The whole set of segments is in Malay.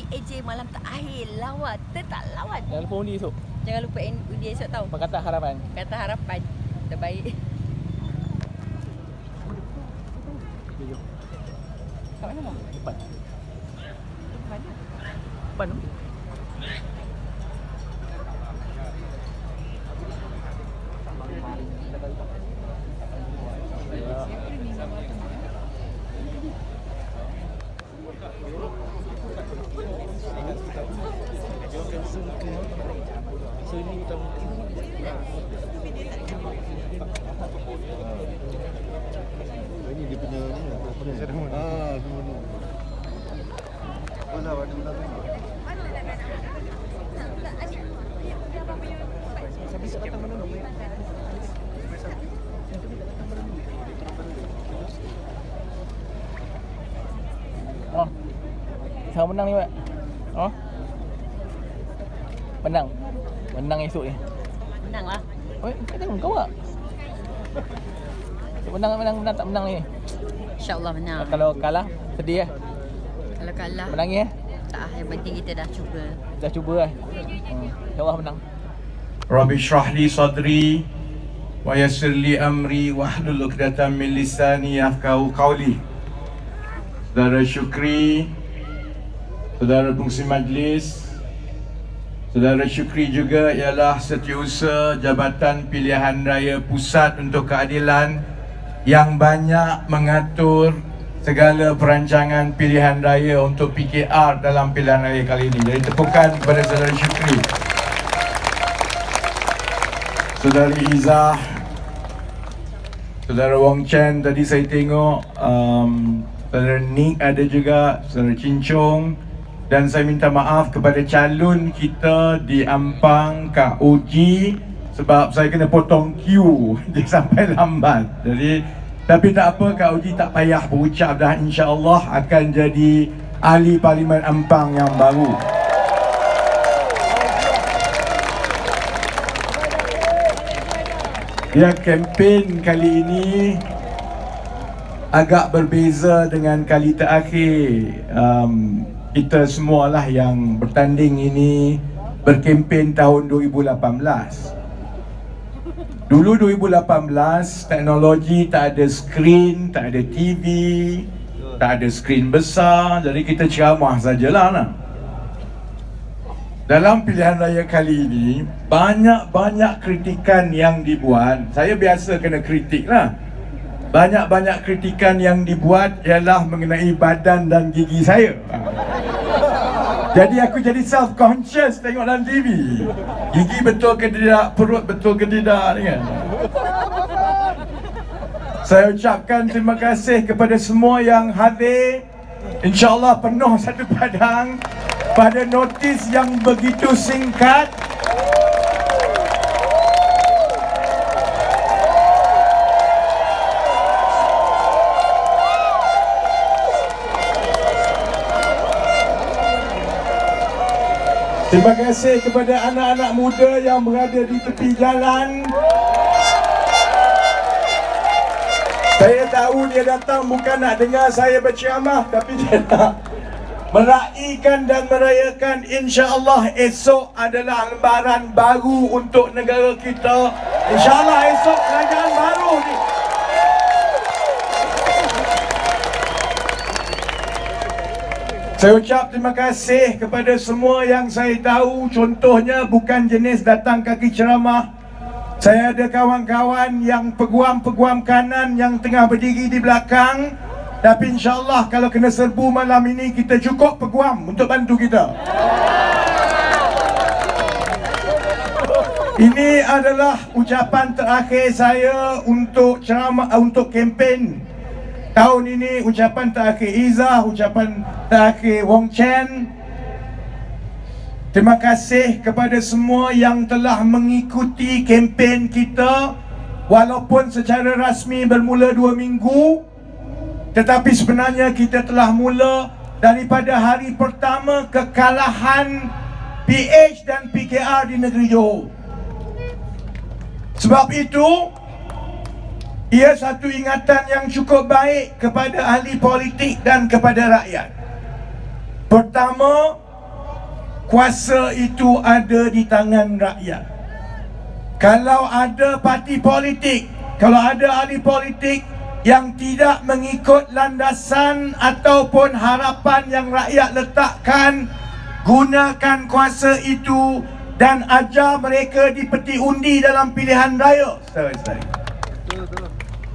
AJ malam terakhir. Lawan, tetap lawan. Jangan lupa undi esok. Jangan lupa undi esok tau. Perkataan harapan. Kata harapan terbaik. Jom. Kat mana mau? Depan. Mana? Depan tu. Ini dia punya ni lah. Ah, semua ni. Mana ada belakang? Oh. Siapa menang ni, Mak? Oh. Menang. Menang esok ni. Menang lah. Oi, kata kau tak? Menang tak menang ni. InsyaAllah menang. Kalau kalah sedih lah. Kalau kalah Menangis eh? tak, yang penting kita dah cuba. Dah cuba lah. InsyaAllah menang. Rabbi shrah li sadri wa yassir li amri wahlul 'uqdatam min lisani yafqahu qawli. Saudara Syukri, saudara pengurusi majlis, saudara Syukri juga ialah Setiausaha Jabatan Pilihan Raya Pusat untuk Keadilan yang banyak mengatur segala perancangan pilihan raya untuk PKR dalam pilihan raya kali ini. Jadi tepukan kepada saudara Syukri. Saudari Izzah, saudara Wong Chen tadi saya tengok, saudara Nick ada juga, saudara Cincong, dan saya minta maaf kepada calon kita di Ampang, Kak Oji, sebab saya kena potong queue, dia sampai lambat. Jadi, tapi tak apa, Kak Oji tak payah berucap dah, insya-Allah akan jadi ahli Parlimen Ampang yang baru. Ya, kempen kali ini agak berbeza dengan kali terakhir. Kita semualah yang bertanding ini berkempen tahun 2018. Dulu 2018 teknologi tak ada skrin, tak ada TV, tak ada skrin besar, jadi kita ceramah sajalah nah. Dalam pilihan raya kali ini, banyak-banyak kritikan yang dibuat. Saya biasa kena kritik lah. Banyak-banyak kritikan yang dibuat ialah mengenai badan dan gigi saya. Jadi aku jadi self-conscious tengok dalam TV. Gigi betul ke tidak, perut betul ke tidak ni kan. Saya ucapkan terima kasih kepada semua yang hadir. InsyaAllah penuh satu padang pada notis yang begitu singkat. Terima kasih kepada anak-anak muda yang berada di tepi jalan. Saya tahu dia datang bukan nak dengar saya berceramah, tapi dia nak meraihkan dan merayakan insya-Allah esok adalah lembaran baru untuk negara kita. InsyaAllah esok kerajaan baru ni. Saya ucap terima kasih kepada semua yang saya tahu, contohnya bukan jenis datang kaki ceramah. Saya ada kawan-kawan yang peguam-peguam kanan yang tengah berdiri di belakang. Tapi insyaAllah kalau kena serbu malam ini, kita cukup peguam untuk bantu kita. Ini adalah ucapan terakhir saya untuk ceramah, untuk kempen tahun ini. Ucapan terakhir Izzah, ucapan terakhir Wong Chen. Terima kasih kepada semua yang telah mengikuti kempen kita. Walaupun secara rasmi bermula 2 minggu, tetapi sebenarnya kita telah mula daripada hari pertama kekalahan PH dan PKR di negeri Johor. Sebab itu, ia satu ingatan yang cukup baik kepada ahli politik dan kepada rakyat. Pertama, kuasa itu ada di tangan rakyat. Kalau ada parti politik, kalau ada ahli politik yang tidak mengikut landasan ataupun harapan yang rakyat letakkan, gunakan kuasa itu dan ajar mereka di peti undi dalam pilihan raya.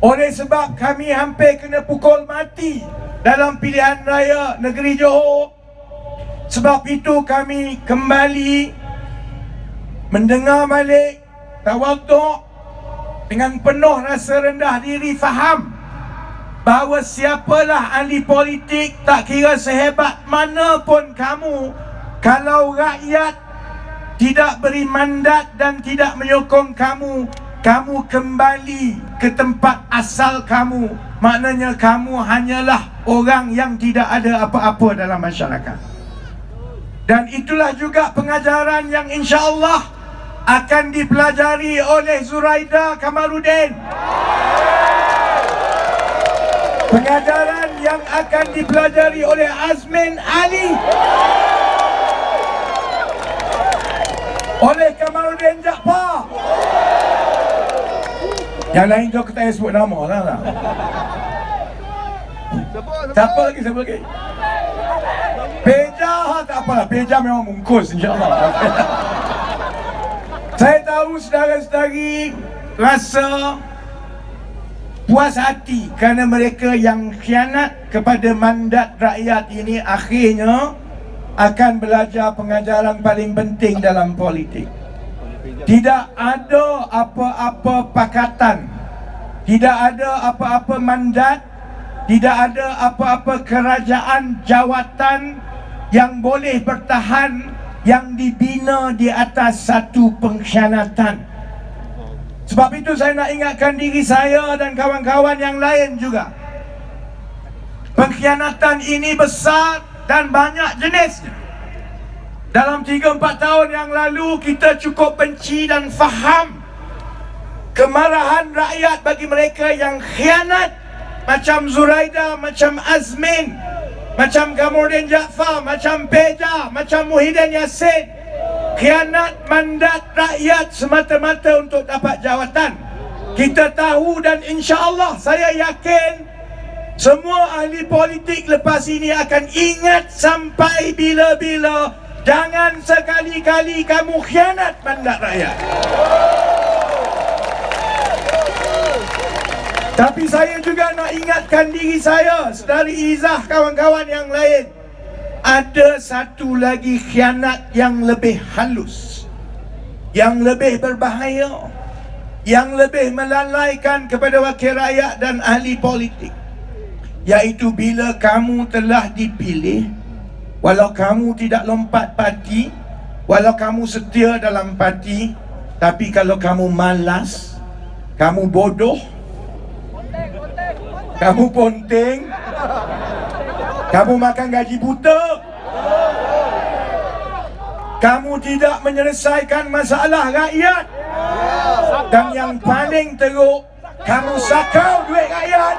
Oleh sebab kami hampir kena pukul mati dalam pilihan raya negeri Johor, sebab itu kami kembali mendengar balik tawaduk dengan penuh rasa rendah diri, faham bahawa siapalah ahli politik, tak kira sehebat mana pun kamu, kalau rakyat tidak beri mandat dan tidak menyokong kamu, kamu kembali ke tempat asal kamu. Maknanya kamu hanyalah orang yang tidak ada apa-apa dalam masyarakat. Dan itulah juga pengajaran yang insya-Allah akan dipelajari oleh Zuraida Kamaluddin. Pengajaran yang akan dipelajari oleh Azmin Ali, oleh Kamaluddin Jaafar. Yang lain kau tak payah sebut nama lah. Siapa lagi? Peja tak apalah, Peja memang mungkus insya-Allah. Saya tahu saudara-saudari rasa puas hati kerana mereka yang khianat kepada mandat rakyat ini akhirnya akan belajar pengajaran paling penting dalam politik. Tidak ada apa-apa pakatan, tidak ada apa-apa mandat, tidak ada apa-apa kerajaan jawatan yang boleh bertahan yang dibina di atas satu pengkhianatan. Sebab itu saya nak ingatkan diri saya dan kawan-kawan yang lain juga. Pengkhianatan ini besar dan banyak jenisnya. Dalam 3-4 tahun yang lalu kita cukup benci dan faham kemarahan rakyat bagi mereka yang khianat, macam Zuraida, macam Azmin, macam Kamaluddin Jaafar, macam Peja, macam Muhyiddin Yassin. Khianat mandat rakyat semata-mata untuk dapat jawatan. Kita tahu dan insya-Allah saya yakin semua ahli politik lepas ini akan ingat sampai bila-bila. Jangan sekali-kali kamu khianat mandat rakyat. Tapi saya juga nak ingatkan diri saya, Saudari Izzah, kawan-kawan yang lain. Ada satu lagi khianat yang lebih halus, yang lebih berbahaya, yang lebih melalaikan kepada wakil rakyat dan ahli politik, iaitu bila kamu telah dipilih, walau kamu tidak lompat parti, walau kamu setia dalam parti, tapi kalau kamu malas, kamu bodoh, kamu ponteng, kamu makan gaji buta, kamu tidak menyelesaikan masalah rakyat, dan yang paling teruk, kamu sakau duit rakyat.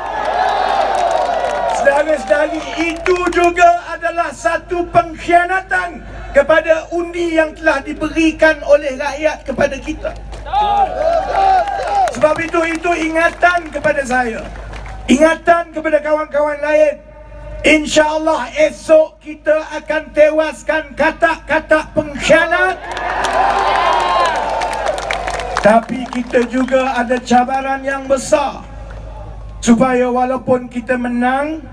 Saudara-saudari, itu juga adalah satu pengkhianatan kepada undi yang telah diberikan oleh rakyat kepada kita. Sebab itu ingatan kepada saya, ingatan kepada kawan-kawan lain. InsyaAllah esok kita akan tewaskan kata-kata pengkhianat. Tapi kita juga ada cabaran yang besar, supaya walaupun kita menang,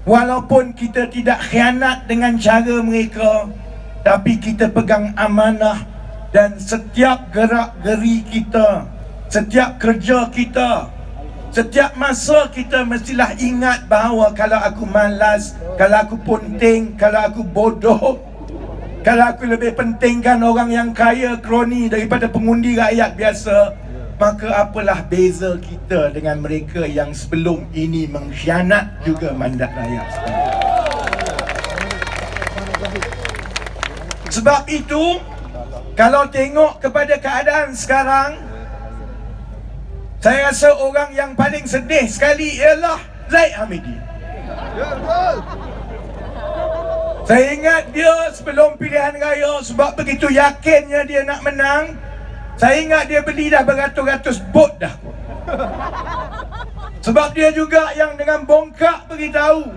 walaupun kita tidak khianat dengan cara mereka, tapi kita pegang amanah. Dan setiap gerak-geri kita, setiap kerja kita, setiap masa kita mestilah ingat bahawa kalau aku malas, kalau aku ponteng, kalau aku bodoh, kalau aku lebih pentingkan orang yang kaya kroni daripada pengundi rakyat biasa, maka apalah beza kita dengan mereka yang sebelum ini mengkhianat juga mandat rakyat. Sebab itu, kalau tengok kepada keadaan sekarang, saya rasa orang yang paling sedih sekali ialah Zaid Hamidi. Saya ingat dia sebelum pilihan raya, sebab begitu yakinnya dia nak menang, saya ingat dia beli dah beratus-ratus bot dah. Sebab dia juga yang dengan bongkak beritahu,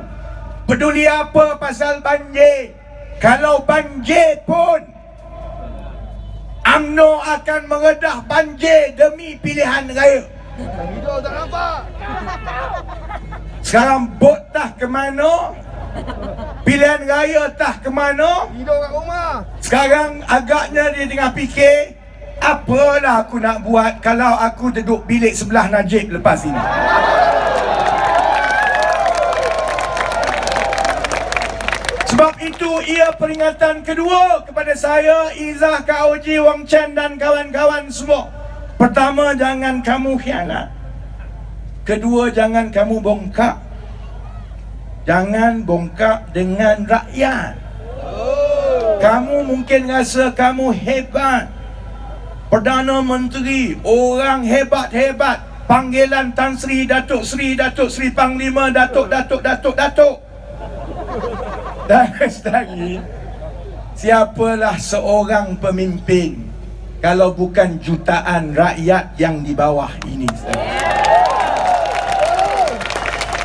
peduli apa pasal banjir. Kalau banjir pun, UMNO akan meredah banjir demi pilihan raya. Hidup tak nampak. Sekarang bot tah ke mana, pilihan raya tah ke mana. Hidup kat rumah. Sekarang agaknya dia tengah fikir, apalah aku nak buat kalau aku duduk bilik sebelah Najib lepas ini. Sebab itu ia peringatan kedua kepada saya, Izzah, Kak Oji, Wang Chen dan kawan-kawan semua. Pertama, jangan kamu khianat. Kedua, jangan kamu bongkak. Jangan bongkak dengan rakyat. Kamu mungkin rasa kamu hebat, Perdana Menteri, orang hebat-hebat, panggilan Tan Sri, Datuk Sri, Datuk Sri Panglima, Datuk. Dan lagi, siapalah seorang pemimpin kalau bukan jutaan rakyat yang di bawah ini.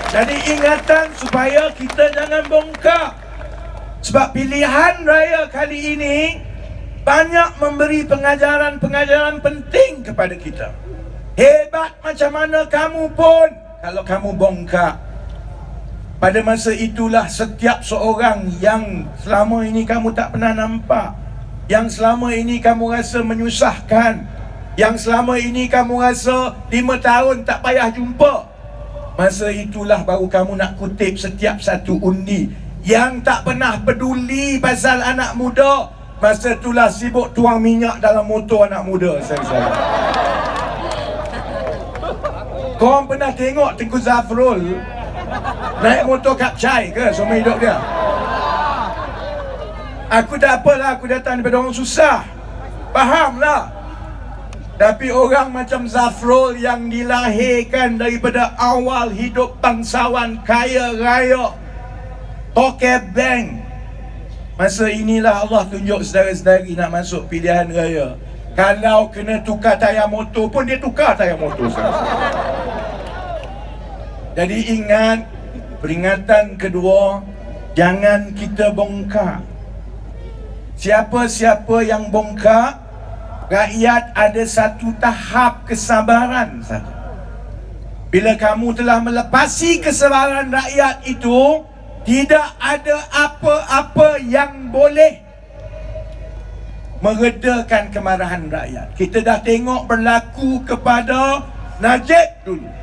Jadi ingatan supaya kita jangan bongkak. Sebab pilihan raya kali ini banyak memberi pengajaran-pengajaran penting kepada kita. Hebat macam mana kamu pun, kalau kamu bongkak, pada masa itulah setiap seorang yang selama ini kamu tak pernah nampak, yang selama ini kamu rasa menyusahkan, yang selama ini kamu rasa 5 tahun tak payah jumpa, masa itulah baru kamu nak kutip setiap satu undi. Yang tak pernah peduli pasal anak muda, masa itulah sibuk tuang minyak dalam motor anak muda. Saya. Korang pernah tengok Tengku Zafrul naik motor kapcai ke semua hidup dia? Aku tak apalah, aku datang daripada orang susah, fahamlah. Tapi orang macam Zafrul yang dilahirkan daripada awal hidup bangsawan kaya raya, toke bank, masa inilah Allah tunjuk saudara-saudari nak masuk pilihan raya. Kalau kena tukar tayar motor pun dia tukar tayar motor. Jadi ingat, peringatan kedua, jangan kita bongkak. Siapa-siapa yang bongkak, rakyat ada satu tahap kesabaran saja. Bila kamu telah melepasi kesabaran rakyat itu, tidak ada apa-apa yang boleh meredakan kemarahan rakyat. Kita dah tengok berlaku kepada Najib dulu.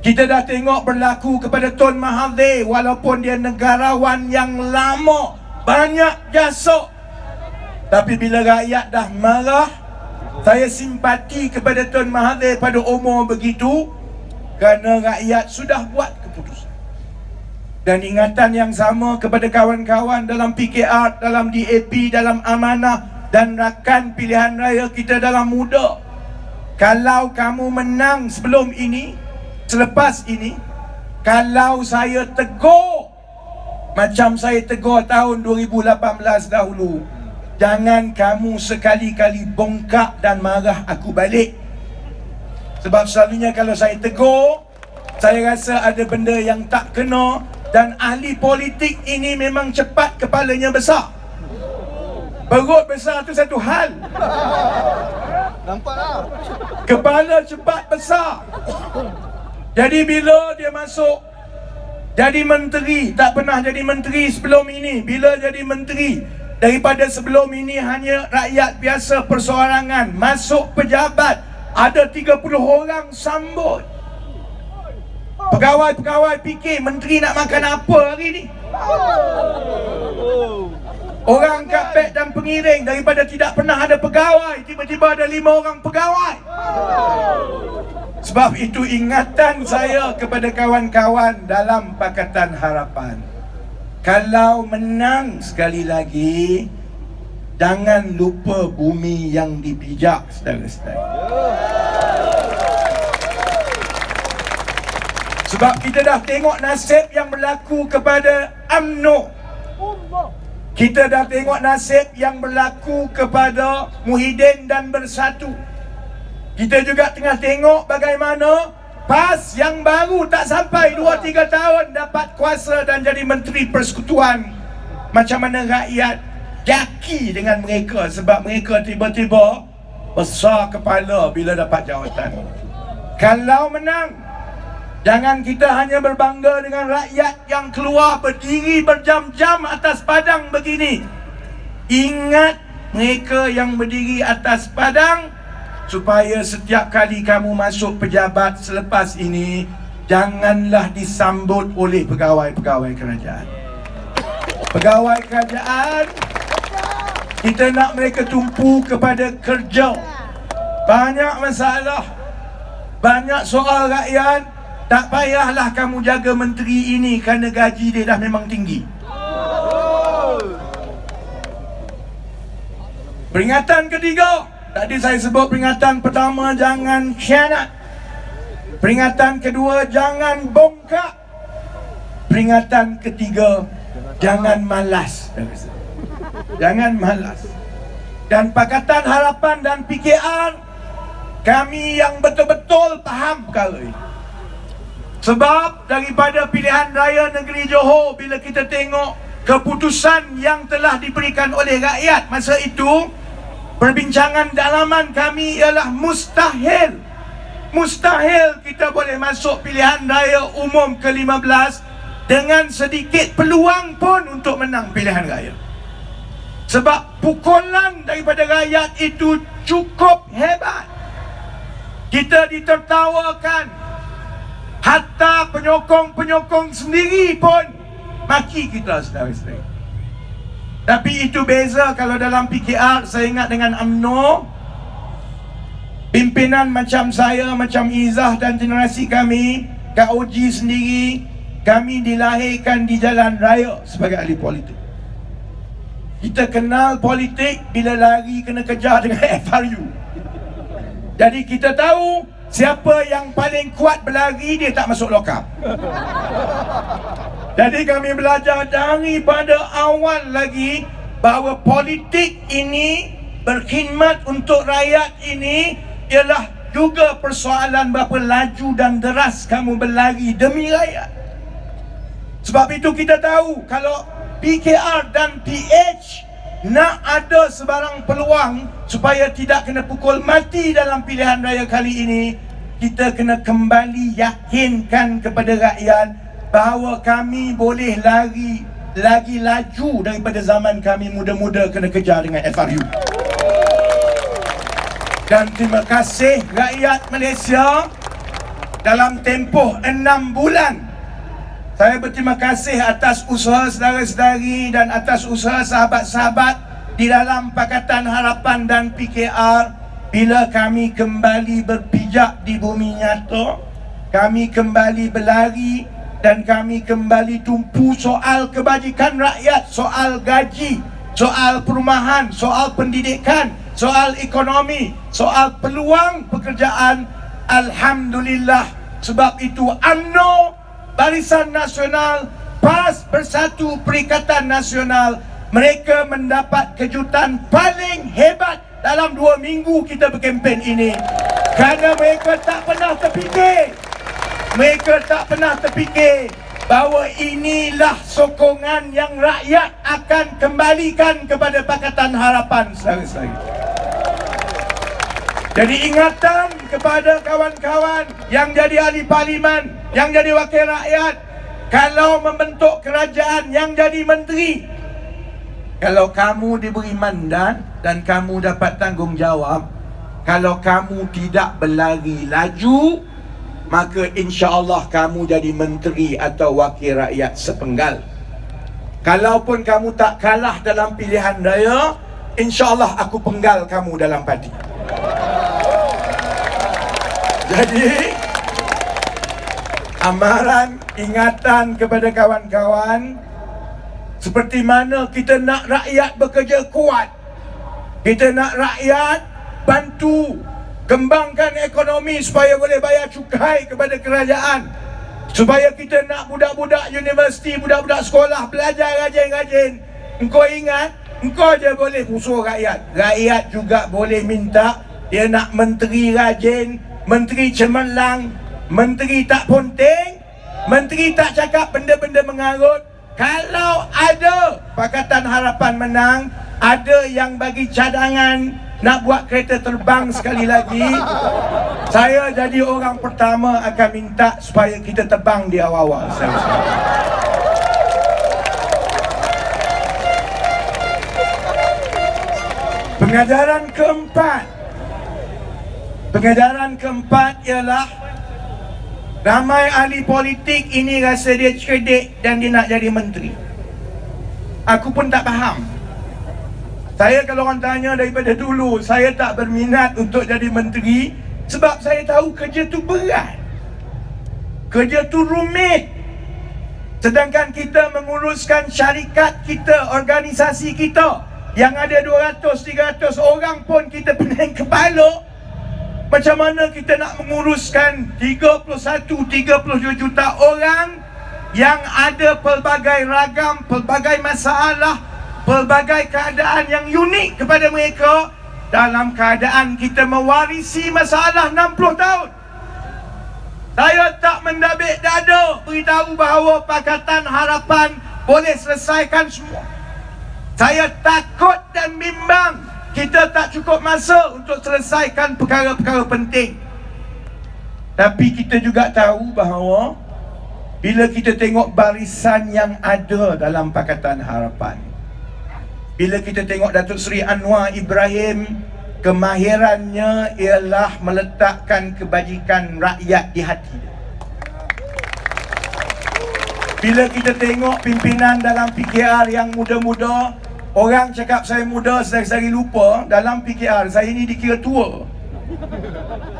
Kita dah tengok berlaku kepada Tun Mahathir, walaupun dia negarawan yang lama, banyak jasa. Tapi bila rakyat dah marah, saya simpati kepada Tun Mahathir pada umur begitu, kerana rakyat sudah buat keputusan. Dan ingatan yang sama kepada kawan-kawan dalam PKR, dalam DAP, dalam Amanah dan rakan pilihan raya kita dalam muda. Kalau kamu menang sebelum ini, selepas ini, kalau saya tegur macam saya tegur tahun 2018 dahulu, jangan kamu sekali-kali bongkak dan marah aku balik. Sebab selalunya kalau saya tegur, saya rasa ada benda yang tak kena. Dan ahli politik ini memang cepat kepalanya besar. Perut besar tu satu hal, Nampak tak? kepala cepat besar. Jadi bila dia masuk jadi menteri, tak pernah jadi menteri sebelum ini. Bila jadi menteri, daripada sebelum ini hanya rakyat biasa perseorangan, masuk pejabat, ada 30 orang sambut. Pegawai-pegawai fikir menteri nak makan apa hari ni. Orang kapek dan pengiring, daripada tidak pernah ada pegawai, tiba-tiba ada 5 orang pegawai. Sebab itu ingatan saya kepada kawan-kawan dalam Pakatan Harapan, kalau menang sekali lagi, jangan lupa bumi yang dipijak, saudara-saudara. Sebab kita dah tengok nasib yang berlaku kepada UMNO. Kita dah tengok nasib yang berlaku kepada Muhyiddin dan Bersatu. Kita juga tengah tengok bagaimana PAS yang baru tak sampai 2-3 tahun dapat kuasa dan jadi Menteri Persekutuan. Macam mana rakyat jaki dengan mereka sebab mereka tiba-tiba besar kepala bila dapat jawatan. Kalau menang, jangan kita hanya berbangga dengan rakyat yang keluar berdiri berjam-jam atas padang begini. Ingat mereka yang berdiri atas padang, supaya setiap kali kamu masuk pejabat selepas ini, janganlah disambut oleh pegawai-pegawai kerajaan. Pegawai kerajaan, kita nak mereka tumpu kepada kerja. Banyak masalah, banyak soal rakyat. Tak payahlah kamu jaga menteri ini kerana gaji dia dah memang tinggi. Peringatan ketiga, tadi saya sebut peringatan pertama, jangan khianat. Peringatan kedua, jangan bongkak. Peringatan ketiga, jangan malas. Jangan malas. Dan Pakatan Harapan dan PKR, kami yang betul-betul faham perkara ini. Sebab daripada pilihan raya negeri Johor, bila kita tengok keputusan yang telah diberikan oleh rakyat masa itu, perbincangan dalaman kami ialah mustahil. Mustahil kita boleh masuk pilihan raya umum ke-15 dengan sedikit peluang pun untuk menang pilihan raya. Sebab pukulan daripada rakyat itu cukup hebat. Kita ditertawakan. Hatta penyokong-penyokong sendiri pun maki kita, saudara-saudara. Tapi itu beza kalau dalam PKR. Saya ingat dengan UMNO, pimpinan macam saya, macam Izzah dan generasi kami, Kak Oji sendiri, kami dilahirkan di jalan raya sebagai ahli politik. Kita kenal politik bila lari kena kejar dengan FRU. Jadi kita tahu siapa yang paling kuat berlari, dia tak masuk lokap. Jadi kami belajar daripada awal lagi bahawa politik ini, berkhidmat untuk rakyat ini, ialah juga persoalan berapa laju dan deras kamu berlari demi rakyat. Sebab itu kita tahu kalau PKR dan PH nak ada sebarang peluang supaya tidak kena pukul mati dalam pilihan raya kali ini, kita kena kembali yakinkan kepada rakyat bahawa kami boleh lari lagi laju daripada zaman kami muda-muda kena kejar dengan FRU. Dan terima kasih rakyat Malaysia, dalam tempoh 6 bulan saya berterima kasih atas usaha saudara-saudari dan atas usaha sahabat-sahabat di dalam Pakatan Harapan dan PKR. Bila kami kembali berpijak di bumi nyata, kami kembali berlari dan kami kembali tumpu soal kebajikan rakyat, soal gaji, soal perumahan, soal pendidikan, soal ekonomi, soal peluang pekerjaan. Alhamdulillah. Sebab itu UMNO, Barisan Nasional, PAS, Bersatu, Perikatan Nasional, mereka mendapat kejutan paling hebat dalam 2 minggu kita berkempen ini. Kerana mereka tak pernah terfikir, bahawa inilah sokongan yang rakyat akan kembalikan kepada Pakatan Harapan, saudara-saudari. Jadi ingatan kepada kawan-kawan yang jadi ahli parlimen, yang jadi wakil rakyat, kalau membentuk kerajaan, yang jadi menteri, kalau kamu diberi mandat dan kamu dapat tanggungjawab, kalau kamu tidak berlari laju, maka insya-Allah kamu jadi menteri atau wakil rakyat sepenggal. Kalaupun kamu tak kalah dalam pilihan raya, insya-Allah aku penggal kamu dalam parti. Jadi amaran, ingatan kepada kawan-kawan, seperti mana kita nak rakyat bekerja kuat, kita nak rakyat bantu kembangkan ekonomi supaya boleh bayar cukai kepada kerajaan, Supaya kita nak budak-budak universiti, budak-budak sekolah belajar rajin-rajin. Engkau ingat, engkau je boleh musuh rakyat. Rakyat juga boleh minta. Dia nak menteri rajin, menteri cemerlang, menteri tak penting, menteri tak cakap benda-benda mengarut. Kalau ada Pakatan Harapan menang, ada yang bagi cadangan nak buat kereta terbang sekali lagi, saya jadi orang pertama akan minta supaya kita terbang di awal-awal. Pengajaran keempat ialah ramai ahli politik ini rasa dia cerdik dan dia nak jadi menteri. Aku pun tak faham. Saya kalau orang tanya daripada dulu, saya tak berminat untuk jadi menteri sebab saya tahu kerja tu berat. Kerja tu rumit. Sedangkan kita menguruskan syarikat kita, organisasi kita yang ada 200-300 orang pun kita pening kepala. Macam mana kita nak menguruskan 31-32 juta orang yang ada pelbagai ragam, pelbagai masalah, pelbagai keadaan yang unik kepada mereka, dalam keadaan kita mewarisi masalah 60 tahun. Saya tak mendabik dada beritahu bahawa Pakatan Harapan boleh selesaikan semua. Saya takut dan bimbang kita tak cukup masa untuk selesaikan perkara-perkara penting. Tapi kita juga tahu bahawa bila kita tengok barisan yang ada dalam Pakatan Harapan, bila kita tengok Datuk Seri Anwar Ibrahim, kemahirannya ialah meletakkan kebajikan rakyat di hati. Bila kita tengok pimpinan dalam PKR yang muda-muda, orang cakap saya muda, sedari lupa, dalam PKR saya ni dikira tua.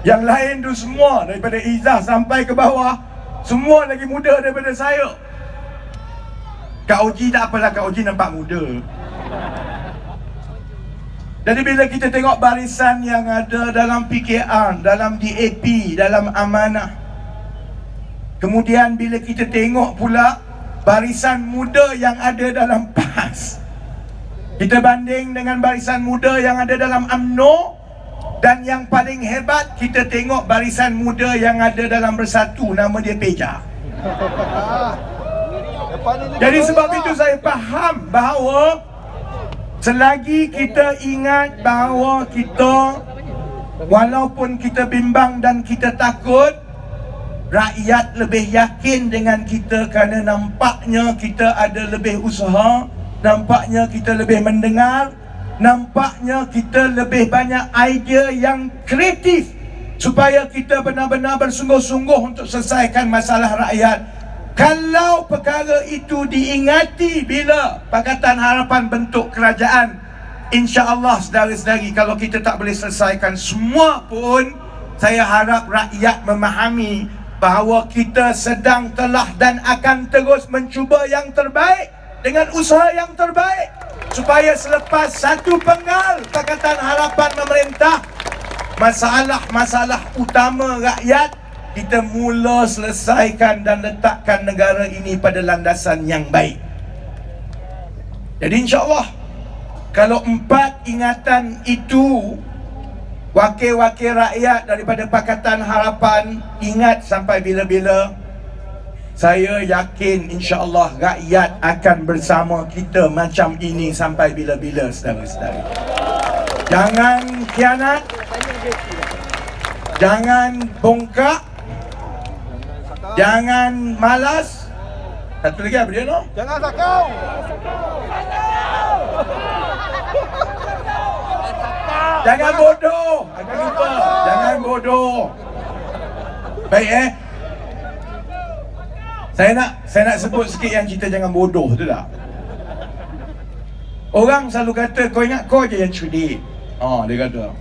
Yang lain tu semua daripada Izzah sampai ke bawah, semua lagi muda daripada saya. Kak Oji tak apalah, Kak Oji nampak muda. Jadi bila kita tengok barisan yang ada dalam PKR, dalam DAP, dalam Amanah, kemudian bila kita tengok pula barisan muda yang ada dalam PAS, kita banding dengan barisan muda yang ada dalam UMNO, dan yang paling hebat kita tengok barisan muda yang ada dalam Bersatu, nama dia Peja. Jadi sebab itu saya faham bahawa selagi kita ingat bahawa kita, walaupun kita bimbang dan kita takut, rakyat lebih yakin dengan kita kerana nampaknya kita ada lebih usaha, nampaknya kita lebih mendengar, nampaknya kita lebih banyak idea yang kreatif supaya kita benar-benar bersungguh-sungguh untuk selesaikan masalah rakyat. Kalau perkara itu diingati bila Pakatan Harapan bentuk kerajaan, insya-Allah saudara-saudari, kalau kita tak boleh selesaikan semua pun, saya harap rakyat memahami bahawa kita sedang, telah dan akan terus mencuba yang terbaik dengan usaha yang terbaik supaya selepas satu penggal Pakatan Harapan memerintah, masalah-masalah utama rakyat kita mula selesaikan dan letakkan negara ini pada landasan yang baik. Jadi insya-Allah kalau 4 ingatan itu wakil-wakil rakyat daripada Pakatan Harapan ingat sampai bila-bila, saya yakin insya-Allah rakyat akan bersama kita macam ini sampai bila-bila, saudara-saudari. Jangan khianat, jangan bongkak, jangan malas. Satu lagi apa dia no? Jangan sakau. Jangan bodoh. Jangan lupa, jangan bodoh. Baik Saya nak sebut sikit yang cerita jangan bodoh tu tak. Orang selalu kata kau ingat kau je yang cerdik. Dia kata.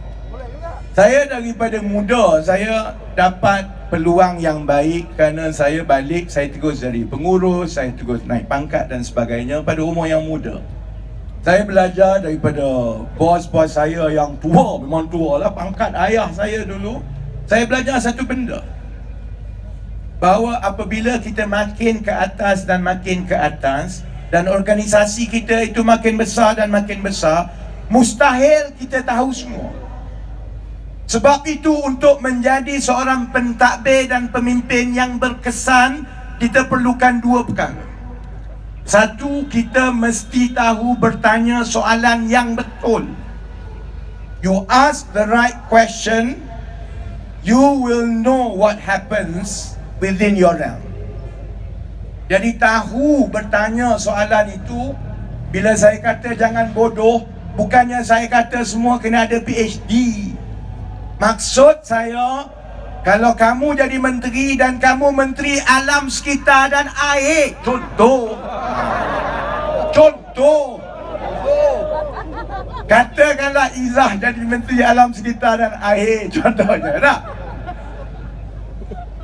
Saya daripada muda saya dapat peluang yang baik kerana saya balik, saya terus jadi pengurus, saya terus naik pangkat dan sebagainya pada umur yang muda. Saya belajar daripada bos-bos saya yang tua, memang tua lah, pangkat ayah saya dulu. Saya belajar satu benda. bahawa apabila kita makin ke atas dan makin ke atas, dan organisasi kita itu makin besar dan makin besar, mustahil kita tahu semua. Sebab itu untuk menjadi seorang pentadbir dan pemimpin yang berkesan, kita perlukan dua perkara. Satu, kita mesti tahu bertanya soalan yang betul. You ask the right question, you will know what happens within your realm. Jadi tahu bertanya soalan itu. Bila saya kata jangan bodoh, bukannya saya kata semua kena ada PhD. Maksud saya, kalau kamu jadi menteri dan kamu menteri alam sekitar dan air, contoh, katakanlah Izzah jadi menteri alam sekitar dan air, contohnya tak?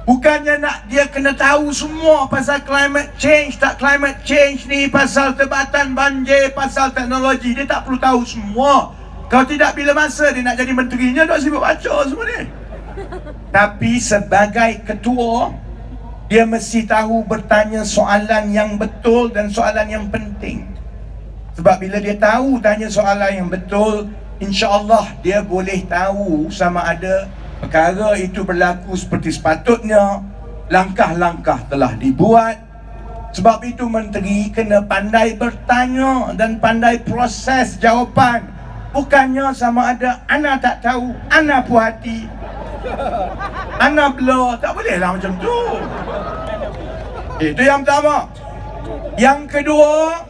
Bukannya nak dia kena tahu semua pasal climate change, tak climate change ni, pasal tebatan banjir, pasal teknologi. Dia tak perlu tahu semua. Kalau tidak, bila masa dia nak jadi menterinya, dia sibuk baca semua ni. Tapi sebagai ketua, dia mesti tahu bertanya soalan yang betul dan soalan yang penting. Sebab bila dia tahu tanya soalan yang betul, insya-Allah dia boleh tahu sama ada perkara itu berlaku seperti sepatutnya, langkah-langkah telah dibuat. Sebab itu menteri kena pandai bertanya dan pandai proses jawapan. Bukannya sama ada ana tak tahu, ana puas hati, ana blur. Tak boleh lah macam tu. Itu yang pertama. Yang kedua,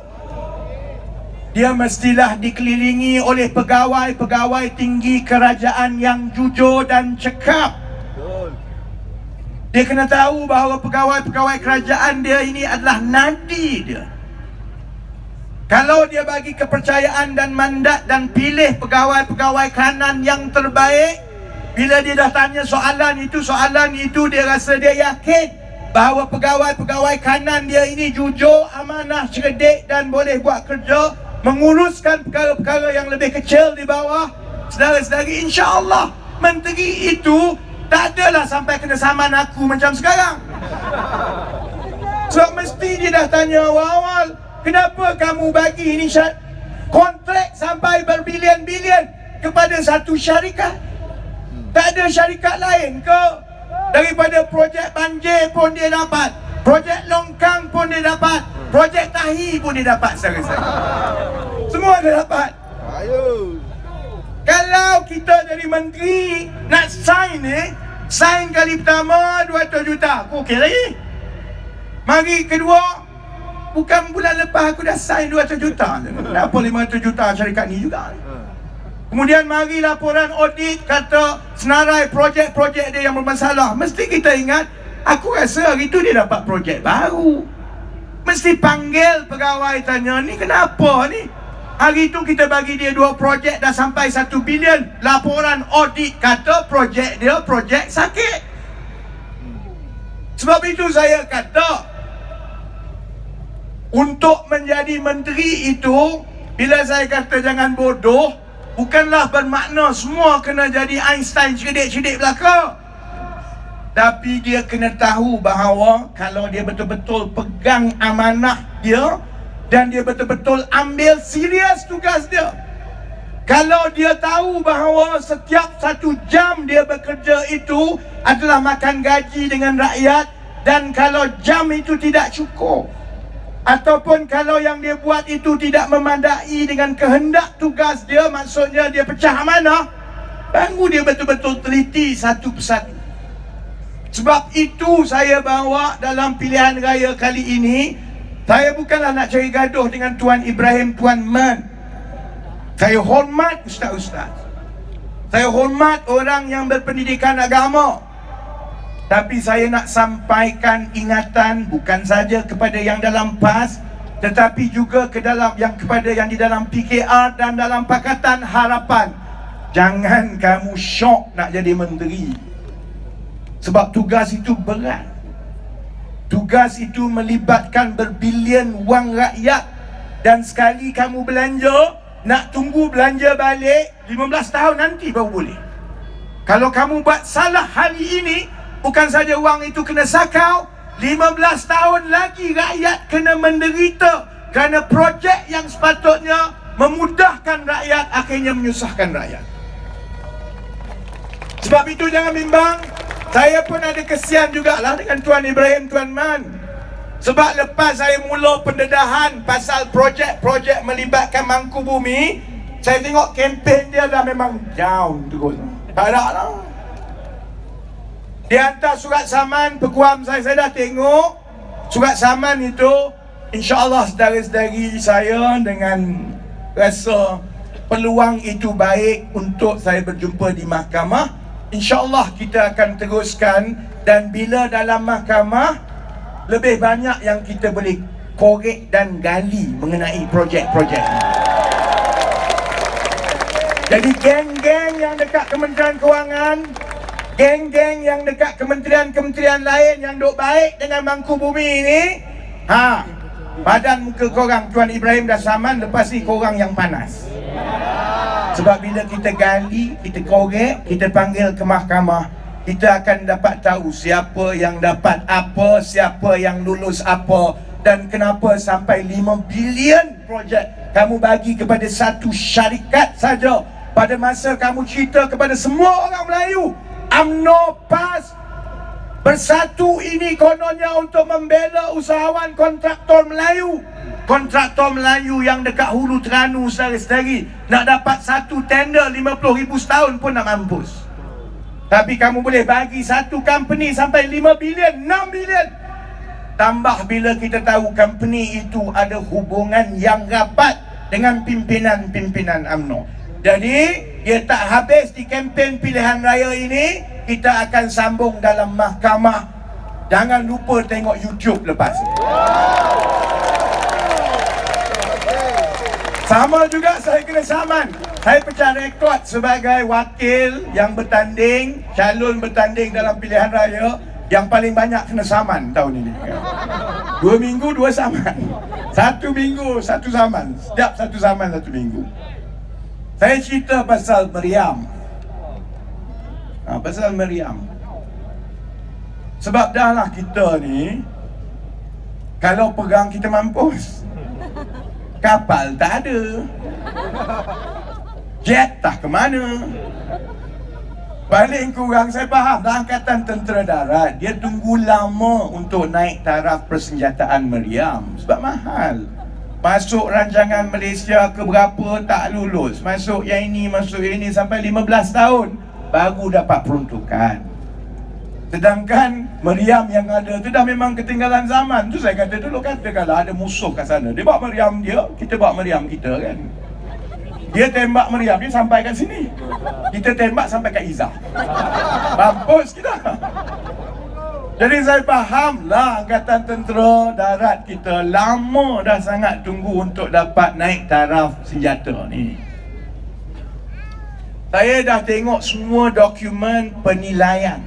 dia mestilah dikelilingi oleh pegawai-pegawai tinggi kerajaan yang jujur dan cekap. Dia kena tahu bahawa pegawai-pegawai kerajaan dia ini adalah nadi dia. Kalau dia bagi kepercayaan dan mandat dan pilih pegawai-pegawai kanan yang terbaik, bila dia dah tanya soalan itu dia rasa dia yakin bahawa pegawai-pegawai kanan dia ini jujur, amanah, cerdik dan boleh buat kerja, menguruskan perkara-perkara yang lebih kecil di bawah. Saudara-saudari, insya-Allah menteri itu tak adalah sampai kena saman aku macam sekarang. Sebab mesti dia dah tanya awal, kenapa kamu bagi ini kontrak sampai berbilion-bilion kepada satu syarikat? Tak ada syarikat lain ke? Daripada projek banjir pun dia dapat, projek longkang pun dia dapat, projek tahi pun dia dapat, saudara-saudara. Semua dia dapat. Kalau kita jadi menteri, nak sign sign kali pertama 200 juta, aku okey lagi. Mari kedua, bukan bulan lepas aku dah sign 200 juta. Kenapa 500 juta syarikat ni juga? Kemudian mari laporan audit kata senarai projek-projek dia yang bermasalah. Mesti kita ingat, aku rasa hari tu dia dapat projek baru. Mesti panggil pegawai tanya, ni kenapa ni? Hari tu kita bagi dia 2 projek dah sampai 1 bilion. Laporan audit kata projek dia projek sakit. Sebab itu saya kata, untuk menjadi menteri itu, bila saya kata jangan bodoh, bukanlah bermakna semua kena jadi Einstein cerdik-cerdik belaka. Tapi dia kena tahu bahawa kalau dia betul-betul pegang amanah dia dan dia betul-betul ambil serius tugas dia, kalau dia tahu bahawa setiap 1 jam dia bekerja itu adalah makan gaji dengan rakyat, dan kalau jam itu tidak cukup, ataupun kalau yang dia buat itu tidak memandai dengan kehendak tugas dia, maksudnya dia pecah amanah, baru dia betul-betul teliti satu persatu. Sebab itu saya bawa dalam pilihan raya kali ini, saya bukanlah nak cari gaduh dengan Tuan Ibrahim, Tuan Man. Saya hormat ustaz-ustaz, saya hormat orang yang berpendidikan agama. Tapi saya nak sampaikan ingatan bukan saja kepada yang dalam PAS, tetapi juga kepada yang di dalam PKR dan dalam Pakatan Harapan. Jangan kamu syok nak jadi menteri. Sebab tugas itu berat. Tugas itu melibatkan berbilion wang rakyat. Dan sekali kamu belanja, nak tunggu belanja balik 15 tahun nanti baru boleh. Kalau kamu buat salah hari ini, bukan saja wang itu kena sakau, 15 tahun lagi rakyat kena menderita kerana projek yang sepatutnya memudahkan rakyat akhirnya menyusahkan rakyat. Sebab itu jangan bimbang. Saya pun ada kesian jugalah dengan Tuan Ibrahim Tuan Man. Sebab lepas saya mula pendedahan pasal projek-projek melibatkan Mangku Bumi, saya tengok kempen dia dah memang down terus. Tak ada lah. Di hantar surat saman peguam saya dah tengok surat saman itu. InsyaAllah saudara-saudari saya dengan rasa peluang itu baik untuk saya berjumpa di mahkamah. InsyaAllah kita akan teruskan, dan bila dalam mahkamah lebih banyak yang kita boleh korek dan gali mengenai projek-projek ini. Jadi geng-geng yang dekat Kementerian Kewangan, geng-geng yang dekat kementerian-kementerian lain yang duk baik dengan Mangku Bumi ini, badan muka korang Tuan Ibrahim dah saman, lepas ni korang yang panas. Sebab bila kita gali, kita korek, kita panggil ke mahkamah, kita akan dapat tahu siapa yang dapat apa, siapa yang lulus apa, dan kenapa sampai 5 bilion projek kamu bagi kepada satu syarikat saja. Pada masa kamu cerita kepada semua orang Melayu, UMNO PAS bersatu ini kononnya untuk membela usahawan kontraktor Melayu. Kontraktor Melayu yang dekat Hulu Terengganu, saudara-saudari, nak dapat satu tender 50,000 setahun pun nak mampus. Tapi kamu boleh bagi satu company sampai 5 bilion, 6 bilion. Tambah bila kita tahu company itu ada hubungan yang rapat dengan pimpinan-pimpinan UMNO. Jadi, dia tak habis di kempen pilihan raya ini, kita akan sambung dalam mahkamah. Jangan lupa tengok YouTube lepas ini. Sama juga saya kena saman. Saya pecah rekod sebagai wakil yang bertanding, calon bertanding dalam pilihan raya yang paling banyak kena saman tahun ini. 2 minggu 2 saman. 1 minggu 1 saman. Setiap 1 saman 1 minggu. Saya cerita pasal Meriam. Pasal Meriam. Sebab dah lah kita ni, kalau pegang kita mampus. Kapal tak ada, jet tak ke mana. Paling kurang saya faham dah, Angkatan Tentera Darat dia tunggu lama untuk naik taraf persenjataan Meriam sebab mahal. Masuk rancangan Malaysia ke berapa tak lulus, masuk yang ini, masuk yang ini, sampai 15 tahun baru dapat peruntukan. Sedangkan Meriam yang ada tu dah memang ketinggalan zaman. Tu saya kata dulu, katakanlah ada musuh kat sana, dia bawa Meriam dia, kita bawa Meriam kita kan. Dia tembak Meriam dia sampai kat sini, kita tembak sampai kat Izzah. Mampus kita. Jadi saya faham lah Angkatan Tentera Darat kita lama dah sangat tunggu untuk dapat naik taraf senjata ni. Saya dah tengok semua dokumen penilaian.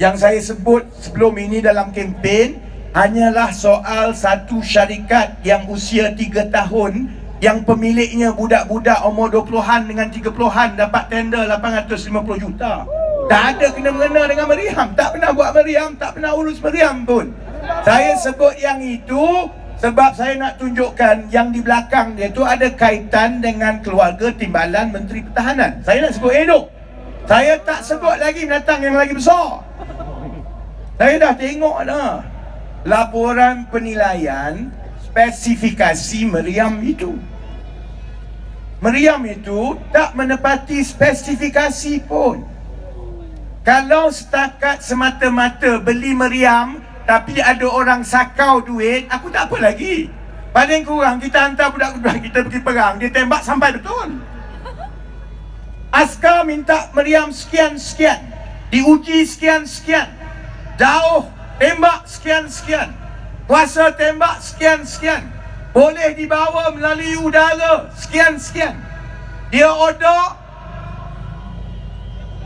Yang saya sebut sebelum ini dalam kempen hanyalah soal satu syarikat yang usia 3 tahun, yang pemiliknya budak-budak umur 20-an dengan 30-an dapat tender 850 juta. Tak ada kena-mengena dengan Meriam, tak pernah buat Meriam, tak pernah urus Meriam pun. Saya sebut yang itu sebab saya nak tunjukkan yang di belakang dia tu ada kaitan dengan keluarga timbalan Menteri Pertahanan. Saya nak sebut elok. Saya tak sebut lagi binatang yang lagi besar. Saya dah tengok dah laporan penilaian spesifikasi Meriam itu. Meriam itu tak menepati spesifikasi pun. Kalau setakat semata-mata beli Meriam tapi ada orang sakau duit, aku tak apa lagi. Paling kurang kita hantar budak-budak kita pergi perang, dia tembak sampai betul. Askar minta Meriam sekian-sekian, diuji sekian-sekian, jauh tembak sekian-sekian, kuasa tembak sekian-sekian, boleh dibawa melalui udara sekian-sekian. Dia order,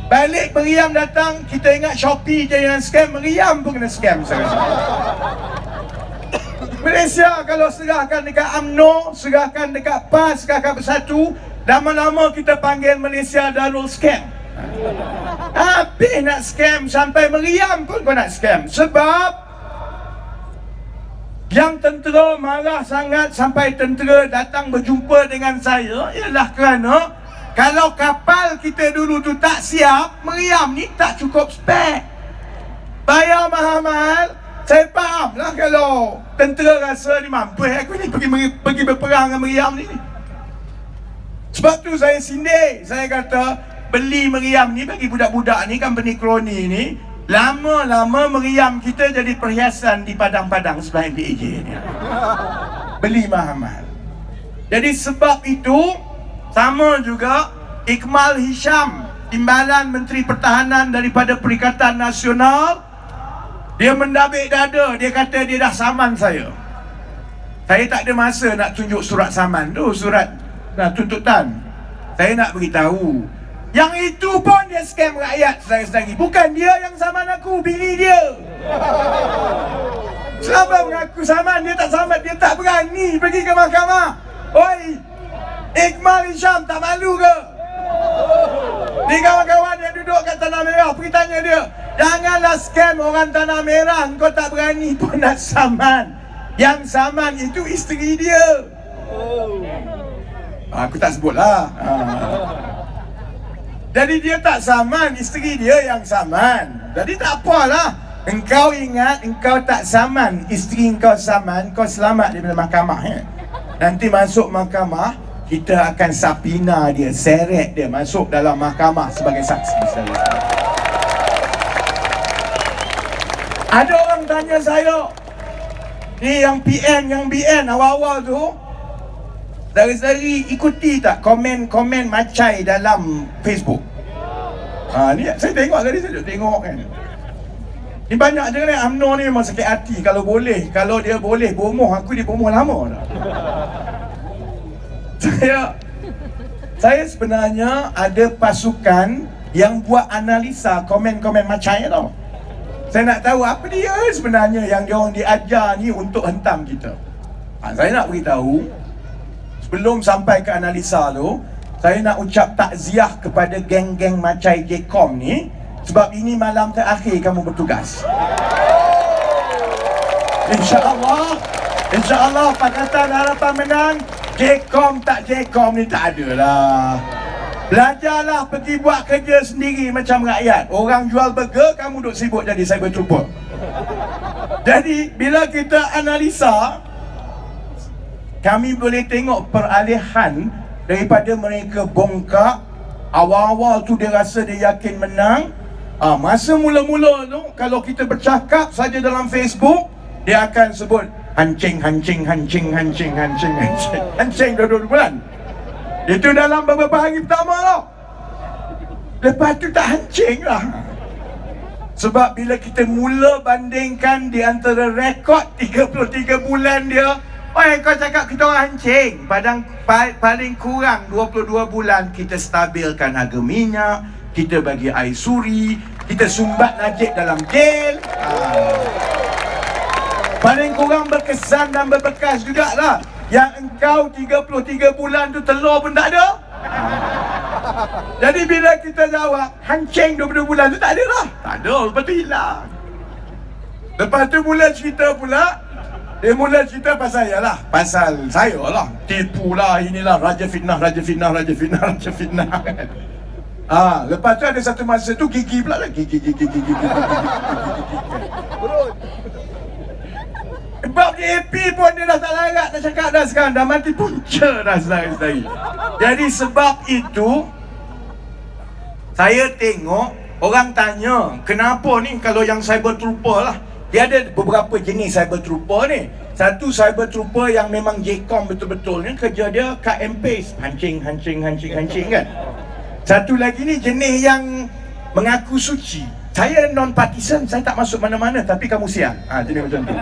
balik Meriam datang, kita ingat Shopee je yang scam, Meriam pun kena scam sekarang. Malaysia kalau serahkan dekat UMNO, serahkan dekat PAS, serahkan Bersatu, lama-lama kita panggil Malaysia Darul Scam. Habis nak scam, sampai meriam pun kau nak scam. Sebab yang tentera marah sangat sampai tentera datang berjumpa dengan saya ialah kerana kalau kapal kita dulu tu tak siap, meriam ni tak cukup spek. Bayar mahal-mahal. Saya faham lah kalau tentera rasa ni mampu aku ni pergi berperang dengan meriam ni. Sebab tu saya sindir. Saya kata beli meriam ni bagi budak-budak ni, company kroni ni, lama-lama meriam kita jadi perhiasan di padang-padang sebelah MPAJ ni. Beli mahal-mahal. Jadi sebab itu, sama juga Ikmal Hisham, Timbalan Menteri Pertahanan daripada Perikatan Nasional, dia mendabik dada. Dia kata dia dah saman saya. Saya tak ada masa nak tunjuk surat saman tu, surat tuntutan. Saya nak beritahu, yang itu pun dia scam rakyat saudara-saudari. Bukan dia yang saman aku, bini dia. Siapa mengaku saman, dia tak saman, dia tak berani pergi ke mahkamah. Oi, Ikmal Hisham tak malu ke? Ni kawan-kawan yang duduk kat Tanah Merah, pergi tanya dia. Janganlah scam orang Tanah Merah. Kau tak berani pun nak saman. Yang saman itu isteri dia. Aku tak sebut lah. Jadi dia tak saman, isteri dia yang saman. Jadi tak apalah. Engkau ingat engkau tak saman, isteri engkau saman, kau selamat daripada mahkamah. Nanti masuk mahkamah, kita akan sapina dia, seret dia masuk dalam mahkamah sebagai saksi. Ada orang tanya saya, ni yang PN, yang BN awal-awal tu, saudari ikuti tak komen-komen macai dalam Facebook? Ni saya tengok tadi, saya tengok kan. Ni banyak je kan, UMNO ni memang sakit hati. Kalau boleh, kalau dia boleh bomoh aku, dia bomoh lama dah. Saya sebenarnya ada pasukan yang buat analisa komen-komen macai tau. Saya nak tahu apa dia sebenarnya yang diorang diajar ni untuk hentam kita. Saya nak beritahu, sebelum sampai ke analisa tu, saya nak ucap takziah kepada geng-geng macai JKOM ni, sebab ini malam terakhir kamu bertugas. InsyaAllah Pakatan Harapan menang. JKOM tak JKOM ni tak ada lah. Belajarlah pergi buat kerja sendiri macam rakyat. Orang jual burger, kamu duduk sibuk jadi cyber trooper. Jadi bila kita analisa, kami boleh tengok peralihan daripada mereka bongkak. Awal-awal tu dia rasa dia yakin menang. Masa mula-mula tu, kalau kita bercakap saja dalam Facebook, dia akan sebut hancing 22 bulan. Itu dalam beberapa hari pertama tau. Lepas tu tak hancing lah. Sebab bila kita mula bandingkan di antara rekod 33 bulan dia, kau cakap kita orang hancing. Padahal paling kurang 22 bulan kita stabilkan harga minyak, kita bagi air suri, kita sumbat Najib dalam jail. Paling kurang berkesan dan berbekas jugalah. Yang engkau 33 bulan tu telur pun tak ada. Jadi bila kita jawab hancing 22 bulan tu tak ada lah. Tak ada, lepas tu hilang. Lepas tu mula cerita pula. Dia mula cerita pasal saya lah. Pasal saya lah. Tipu lah, inilah Raja Fitnah. Lepas tu ada satu masa tu gigi pula lah. Gigi. Sebab JAP pun dia dah tak larat nak cakap dah sekarang. Dah mati punca dah saudari. Jadi sebab itu, saya tengok orang tanya, kenapa ni kalau yang cyber trooper lah. Dia ada beberapa jenis cyber trooper ni. Satu cyber trooper yang memang JKOM betul-betul ni, kerja dia cut and paste, hancing kan. Satu lagi ni jenis yang mengaku suci. Saya non-partisan, saya tak masuk mana-mana, tapi kamu siang. Jenis macam tu.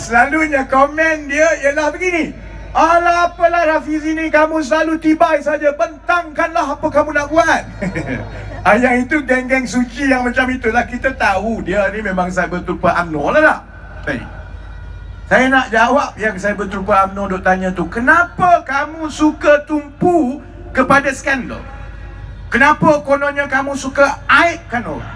Selalunya komen dia ialah begini. Alah, apalah Rafizi ni, kamu selalu tibai saja, bentangkanlah apa kamu nak buat. Yang itu geng-geng suci yang macam itulah. Kita tahu dia ni memang cyber trooper UMNO lah tak? Baik. Saya nak jawab yang cyber trooper UMNO duk tanya tu, kenapa kamu suka tumpu kepada skandal? Kenapa kononnya kamu suka aibkan orang?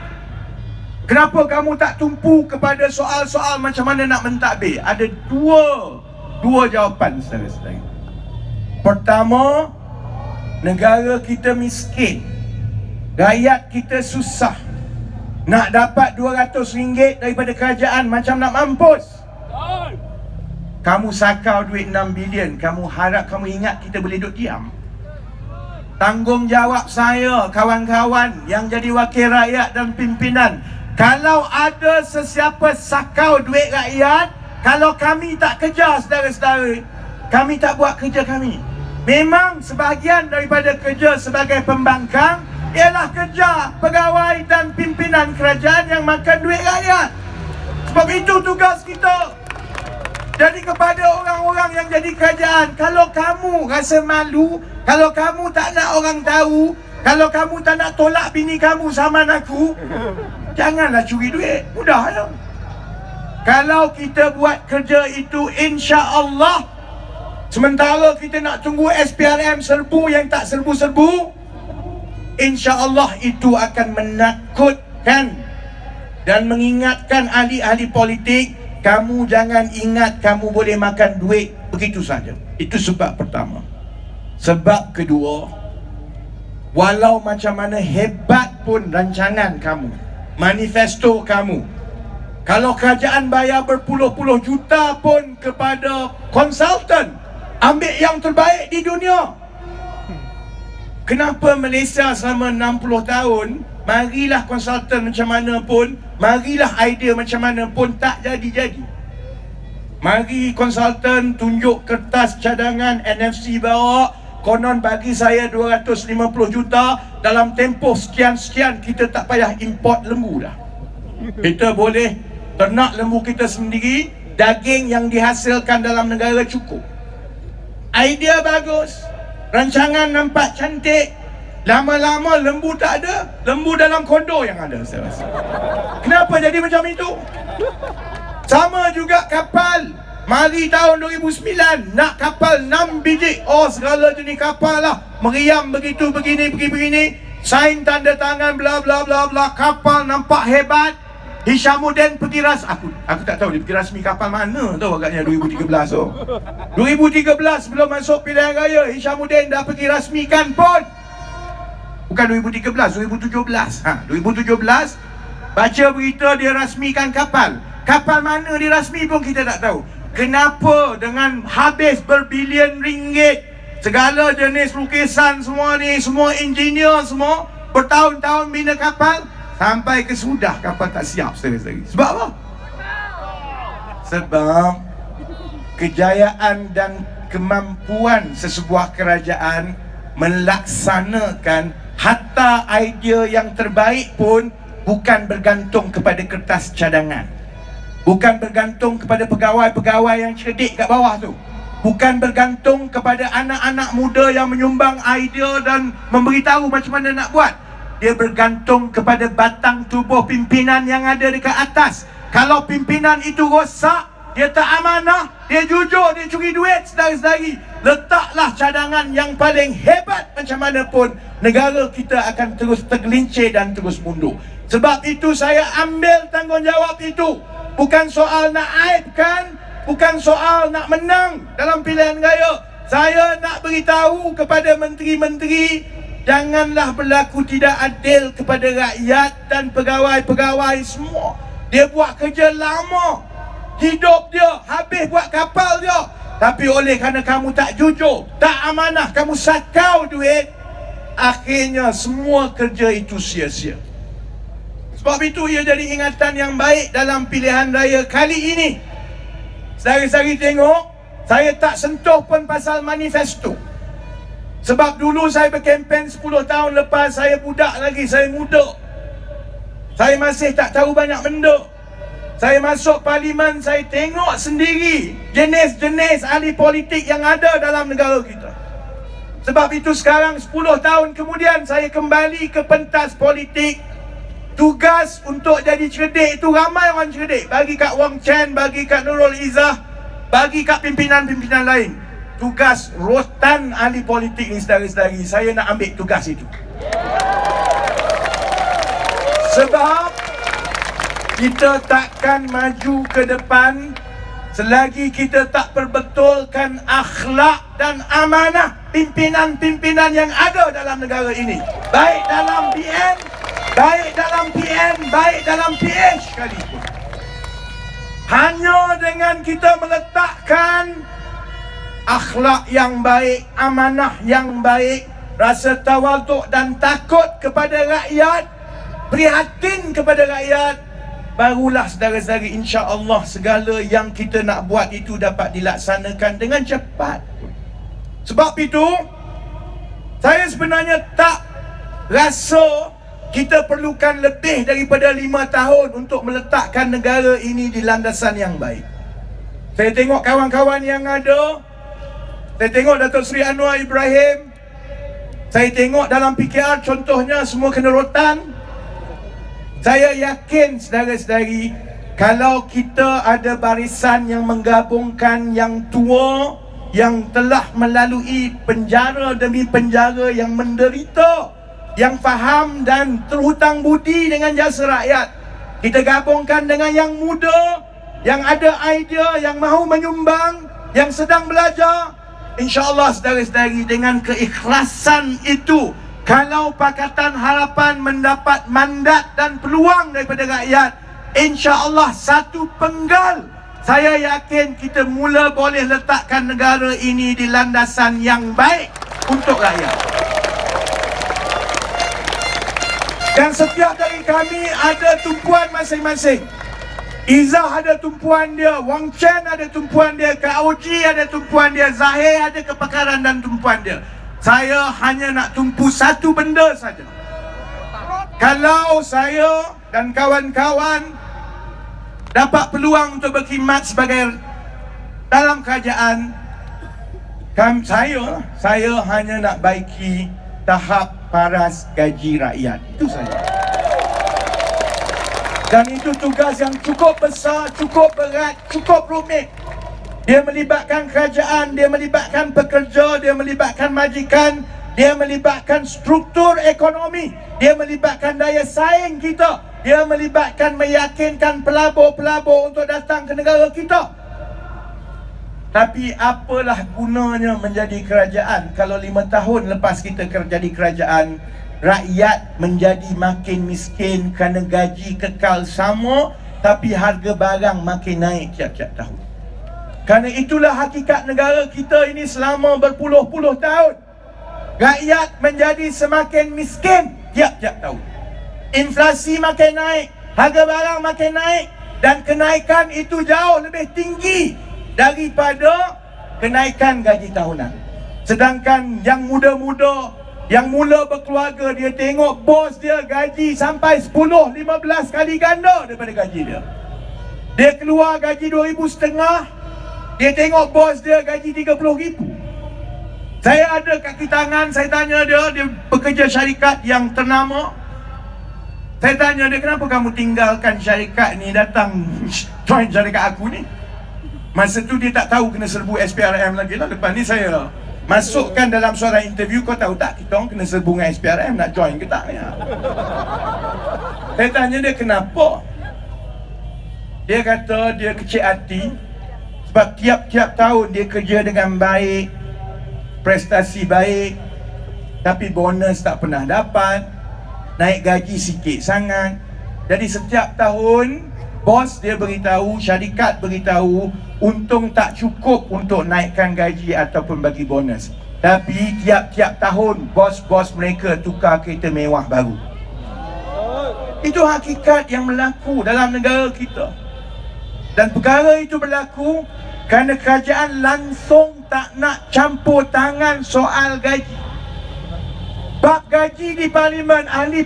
Kenapa kamu tak tumpu kepada soal-soal macam mana nak mentadbir? Ada dua jawapan, saudara-saudara. Pertama, negara kita miskin, rakyat kita susah. Nak dapat RM200 daripada kerajaan macam nak mampus. Kamu sakau duit 6 bilion, kamu harap, kamu ingat kita boleh duduk diam? Tanggungjawab saya, kawan-kawan yang jadi wakil rakyat dan pimpinan, kalau ada sesiapa sakau duit rakyat, kalau kami tak kejar, saudara-saudara, kami tak buat kerja kami. Memang sebahagian daripada kerja sebagai pembangkang ialah kerja pegawai dan pimpinan kerajaan yang makan duit rakyat. Sebab itu tugas kita. Jadi kepada orang-orang yang jadi kerajaan, kalau kamu rasa malu, kalau kamu tak nak orang tahu, kalau kamu tak nak tolak bini kamu sama aku, janganlah curi duit. Mudah je. Kalau kita buat kerja itu, insya-Allah, sementara kita nak tunggu SPRM serbu yang tak serbu-serbu, insya-Allah itu akan menakutkan dan mengingatkan ahli-ahli politik. Kamu jangan ingat kamu boleh makan duit begitu saja. Itu sebab pertama. Sebab kedua, walau macam mana hebat pun rancangan kamu, manifesto kamu, kalau kerajaan bayar berpuluh-puluh juta pun kepada konsultan, ambil yang terbaik di dunia. Kenapa Malaysia selama 60 tahun, marilah konsultan macam mana pun, marilah idea macam mana pun, tak jadi-jadi. Mari konsultan tunjuk kertas cadangan NFC bawa, konon bagi saya 250 juta, dalam tempoh sekian-sekian kita tak payah import lembu dah. Kita boleh ternak lembu kita sendiri, daging yang dihasilkan dalam negara cukup. Idea bagus, rancangan nampak cantik. Lama-lama lembu tak ada, lembu dalam kondo yang ada, saya rasa. Kenapa jadi macam itu? Sama juga kapal. Mari tahun 2009 nak kapal 6 biji. Oh, segala jenis kapal lah, meriam begitu, begini. Sign tanda tangan, bla bla bla bla. Kapal nampak hebat. Hishamuddin pergi aku tak tahu dia pergi rasmi kapal mana tu agaknya 2013 tu. 2013 sebelum masuk pilihan raya, Hishamuddin dah pergi rasmikan pun. Bukan 2013, 2017. 2017 baca berita dia rasmikan kapal. Kapal mana dia rasmi pun kita tak tahu. Kenapa dengan habis berbilion ringgit, segala jenis lukisan semua ni, semua engineer semua bertahun-tahun bina kapal, sampai ke sudah kapal tak siap sekali. Sebab apa? Sebab kejayaan dan kemampuan sesebuah kerajaan melaksanakan hatta idea yang terbaik pun bukan bergantung kepada kertas cadangan, bukan bergantung kepada pegawai-pegawai yang cerdik kat bawah tu, bukan bergantung kepada anak-anak muda yang menyumbang idea dan memberitahu macam mana nak buat. Dia bergantung kepada batang tubuh pimpinan yang ada dekat atas. Kalau pimpinan itu rosak, dia tak amanah, dia jujur, dia curi duit, sedari-sedari, letaklah cadangan yang paling hebat macam mana pun, negara kita akan terus tergelincir dan terus mundur. Sebab itu saya ambil tanggungjawab itu. Bukan soal nak aibkan, bukan soal nak menang dalam pilihan raya. Saya nak beritahu kepada menteri-menteri, janganlah berlaku tidak adil kepada rakyat dan pegawai-pegawai semua. Dia buat kerja lama, hidup dia habis buat kapal dia, tapi oleh kerana kamu tak jujur, tak amanah, kamu sakau duit, akhirnya semua kerja itu sia-sia. Sebab itu ia jadi ingatan yang baik dalam pilihan raya kali ini. Sehari-hari tengok, saya tak sentuh pun pasal manifesto. Sebab dulu saya berkempen 10 tahun lepas, saya budak lagi, saya muda, saya masih tak tahu banyak benda. Saya masuk parlimen, saya tengok sendiri jenis-jenis ahli politik yang ada dalam negara kita. Sebab itu sekarang 10 tahun kemudian saya kembali ke pentas politik. Tugas untuk jadi cerdik itu ramai orang cerdik. Bagi kat Wong Chen, bagi kat Nurul Izzah, bagi kat pimpinan-pimpinan lain. Tugas rotan ahli politik ni, saudara-saudari, saya nak ambil tugas itu. Sebab kita takkan maju ke depan selagi kita tak perbetulkan akhlak dan amanah pimpinan-pimpinan yang ada dalam negara ini. Baik dalam BN, baik dalam PN, baik dalam PH sekalipun. Hanya dengan kita meletakkan akhlak yang baik, amanah yang baik, rasa tawaduk dan takut kepada rakyat, prihatin kepada rakyat, barulah saudara-saudara, insya-Allah segala yang kita nak buat itu dapat dilaksanakan dengan cepat. Sebab itu saya sebenarnya tak rasa kita perlukan lebih daripada 5 tahun untuk meletakkan negara ini di landasan yang baik. Saya tengok kawan-kawan yang ada, saya tengok Datuk Seri Anwar Ibrahim, saya tengok dalam PKR contohnya semua kena rotan. Saya yakin saudara-saudari, kalau kita ada barisan yang menggabungkan yang tua, yang telah melalui penjara demi penjara, yang menderita, yang faham dan terhutang budi dengan jasa rakyat, kita gabungkan dengan yang muda, yang ada idea, yang mahu menyumbang, yang sedang belajar, insya-Allah saudara-saudari, dengan keikhlasan itu, kalau Pakatan Harapan mendapat mandat dan peluang daripada rakyat, insya-Allah satu penggal, saya yakin kita mula boleh letakkan negara ini di landasan yang baik untuk rakyat. Dan setiap dari kami ada tumpuan masing-masing. Izzah ada tumpuan dia, Wang Chen ada tumpuan dia, Kak Oji ada tumpuan dia, Zahir ada kepakaran dan tumpuan dia. Saya hanya nak tumpu satu benda saja. Kalau saya dan kawan-kawan dapat peluang untuk berkhidmat sebagai dalam kerajaan, saya hanya nak baiki tahap paras gaji rakyat. Itu saja. Dan itu tugas yang cukup besar, cukup berat, cukup rumit. Dia melibatkan kerajaan, dia melibatkan pekerja, dia melibatkan majikan, dia melibatkan struktur ekonomi, dia melibatkan daya saing kita, dia melibatkan meyakinkan pelabur-pelabur untuk datang ke negara kita. Tapi apalah gunanya menjadi kerajaan kalau 5 tahun lepas kita jadi kerajaan, rakyat menjadi makin miskin kerana gaji kekal sama, tapi harga barang makin naik tiap-tiap tahun. Kerana itulah hakikat negara kita ini selama berpuluh-puluh tahun. Rakyat menjadi semakin miskin tiap-tiap tahun. Inflasi makin naik, harga barang makin naik, dan kenaikan itu jauh lebih tinggi daripada kenaikan gaji tahunan. Sedangkan yang muda-muda, yang mula berkeluarga, dia tengok bos dia gaji sampai 10-15 kali ganda daripada gaji dia. Dia keluar gaji 2,500, dia tengok bos dia gaji 30,000. Saya ada kaki tangan, saya tanya dia bekerja syarikat yang ternama. Saya tanya dia, kenapa kamu tinggalkan syarikat ni, datang join syarikat aku ni? Masa tu dia tak tahu kena serbu SPRM lagi lah. Lepas ni saya masukkan dalam soalan interview, kau tahu tak kita orang kena serbu dengan SPRM, nak join ke tak? Ya. Saya tanya dia kenapa. Dia kata dia kecil hati sebab tiap-tiap tahun dia kerja dengan baik, prestasi baik, tapi bonus tak pernah dapat, naik gaji sikit sangat. Jadi setiap tahun bos dia beritahu, syarikat beritahu, untung tak cukup untuk naikkan gaji ataupun bagi bonus. Tapi tiap-tiap tahun bos-bos mereka tukar kereta mewah baru. Itu hakikat yang berlaku dalam negara kita. Dan perkara itu berlaku kerana kerajaan langsung tak nak campur tangan soal gaji. Bab gaji di parlimen, ahli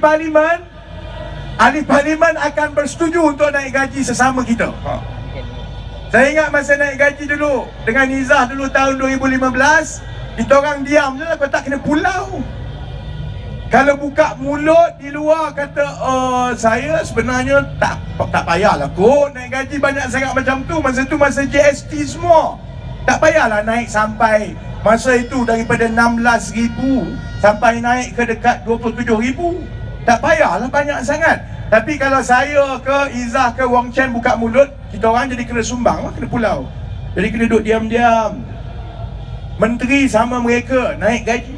parlimen akan bersetuju untuk naik gaji sesama kita. Saya ingat masa naik gaji dulu dengan Izzah dulu tahun 2015, kita orang diam je lah, kau tak kena pulau. Kalau buka mulut di luar kata, saya sebenarnya tak payahlah kot naik gaji banyak sangat macam tu. Masa tu masa GST semua, tak payahlah naik sampai masa itu daripada 16,000 sampai naik ke dekat 27,000. Tak payahlah banyak sangat. Tapi kalau saya ke Izzah ke Wong Chen buka mulut, kita orang jadi kena sumbang lah, kena pulau. Jadi kena duduk diam-diam. Menteri sama mereka naik gaji,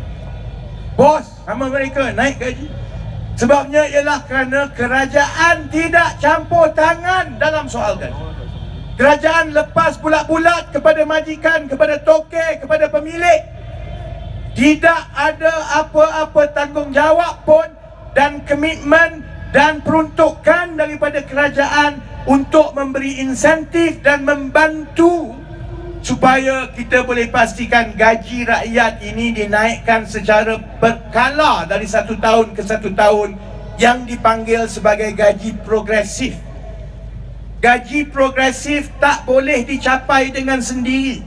bos sama mereka naik gaji. Sebabnya ialah kerana kerajaan tidak campur tangan dalam soal gaji. Kerajaan lepas bulat-bulat kepada majikan, kepada tokek, kepada pemilik. Tidak ada apa-apa tanggungjawab pun dan komitmen dan peruntukan daripada kerajaan untuk memberi insentif dan membantu supaya kita boleh pastikan gaji rakyat ini dinaikkan secara berkala dari satu tahun ke satu tahun, yang dipanggil sebagai gaji progresif. Gaji progresif tak boleh dicapai dengan sendiri.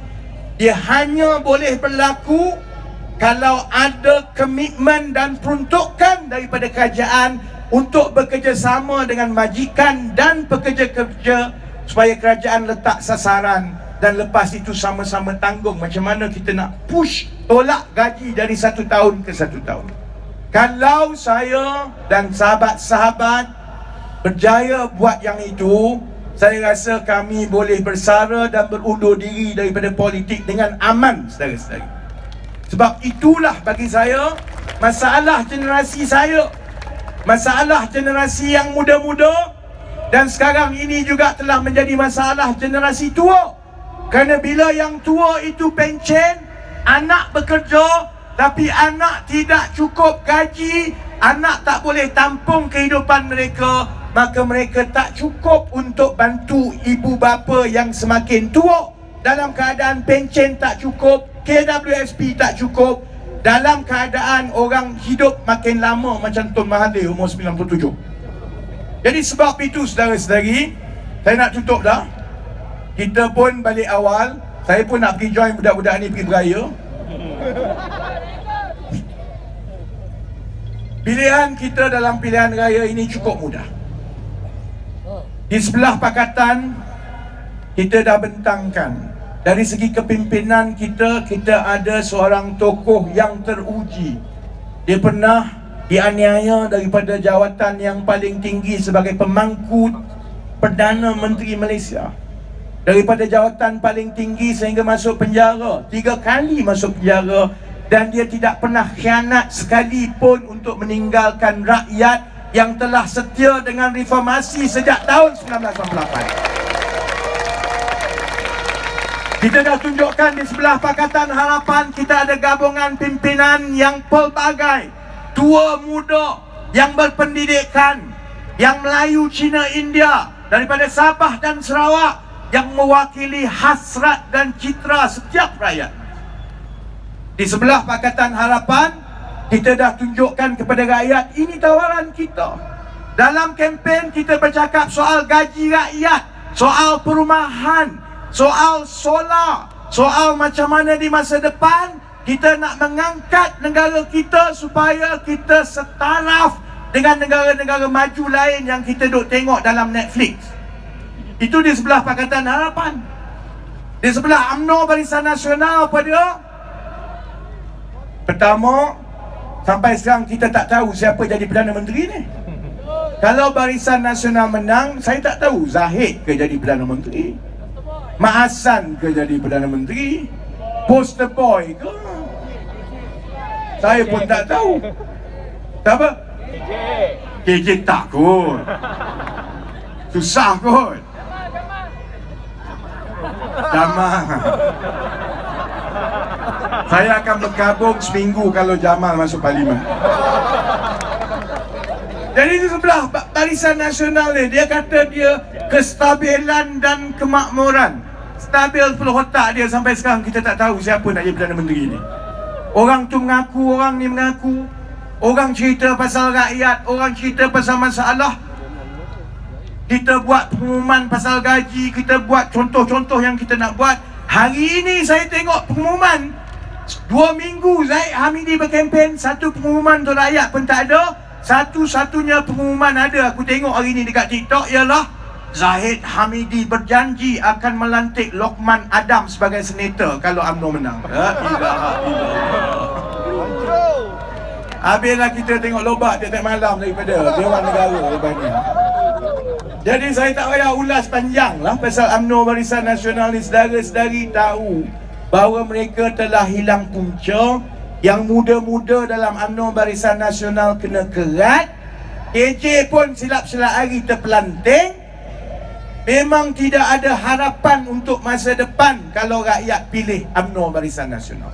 Dia hanya boleh berlaku kalau ada komitmen dan peruntukan daripada kerajaan untuk bekerjasama dengan majikan dan pekerja-kerja supaya kerajaan letak sasaran dan lepas itu sama-sama tanggung macam mana kita nak push tolak gaji dari satu tahun ke satu tahun. Kalau saya dan sahabat-sahabat berjaya buat yang itu, saya rasa kami boleh bersara dan berundur diri daripada politik dengan aman, saudara-saudara. Sebab itulah bagi saya masalah generasi saya, masalah generasi yang muda-muda, dan sekarang ini juga telah menjadi masalah generasi tua. Kerana bila yang tua itu pencen, anak bekerja tapi anak tidak cukup gaji, anak tak boleh tampung kehidupan mereka, maka mereka tak cukup untuk bantu ibu bapa yang semakin tua. Dalam keadaan pencen tak cukup, KWSP tak cukup, dalam keadaan orang hidup makin lama macam Tun Mahathir umur 97. Jadi sebab itu saudara-saudari, saya nak tutup dah. Kita pun balik awal. Saya pun nak pergi join budak-budak ni pergi beraya. Pilihan kita dalam pilihan raya ini cukup mudah. Di sebelah pakatan kita dah bentangkan, dari segi kepimpinan kita ada seorang tokoh yang teruji. Dia pernah dianiaya daripada jawatan yang paling tinggi sebagai pemangku Perdana Menteri Malaysia. Daripada jawatan paling tinggi sehingga masuk penjara, 3 kali masuk penjara, dan dia tidak pernah khianat sekalipun untuk meninggalkan rakyat yang telah setia dengan reformasi sejak tahun 1998. Kita dah tunjukkan di sebelah Pakatan Harapan kita ada gabungan pimpinan yang pelbagai, tua muda, yang berpendidikan, yang Melayu, Cina, India, daripada Sabah dan Sarawak, yang mewakili hasrat dan citra setiap rakyat. Di sebelah Pakatan Harapan kita dah tunjukkan kepada rakyat, ini tawaran kita. Dalam kempen kita bercakap soal gaji rakyat, soal perumahan, soal solar, soal macam mana di masa depan kita nak mengangkat negara kita supaya kita setaraf dengan negara-negara maju lain yang kita duk tengok dalam Netflix. Itu di sebelah Pakatan Harapan. Di sebelah UMNO Barisan Nasional apa dia? Pertama, sampai sekarang kita tak tahu siapa jadi Perdana Menteri ni. Kalau Barisan Nasional menang, saya tak tahu Zahid ke jadi Perdana Menteri, Mak Hassan ke jadi Perdana Menteri, Poster Boy ke, saya pun tak tahu. Siapa? KJ tak kot. Susah kot. Jamal. Saya akan bergabung seminggu kalau Jamal masuk parlimen. Jadi di sebelah Barisan Nasional ni, dia kata dia kestabilan dan kemakmuran. Stabil peluh otak dia, sampai sekarang kita tak tahu siapa nak jadi Perdana Menteri ni. Orang tu mengaku, orang ni mengaku. Orang cerita pasal rakyat, orang cerita pasal masalah. Kita buat pengumuman pasal gaji, kita buat contoh-contoh yang kita nak buat. Hari ini saya tengok pengumuman 2 minggu Zahid Hamidi berkempen, satu pengumuman untuk rakyat pun tak ada. Satu-satunya pengumuman ada aku tengok hari ini dekat TikTok ialah Zahid Hamidi berjanji akan melantik Lokman Adam sebagai senator kalau UMNO menang. Habislah kita tengok lobak tiap-tiap malam daripada Dewan Negara lepas ni. Jadi saya tak payah ulas panjang lah pasal UMNO Barisan Nasional ni. Saudara-saudari tahu bahawa mereka telah hilang punca. Yang muda-muda dalam UMNO Barisan Nasional kena kerat. KJ pun silap-silap hari terpelanting. Memang tidak ada harapan untuk masa depan kalau rakyat pilih UMNO Barisan Nasional.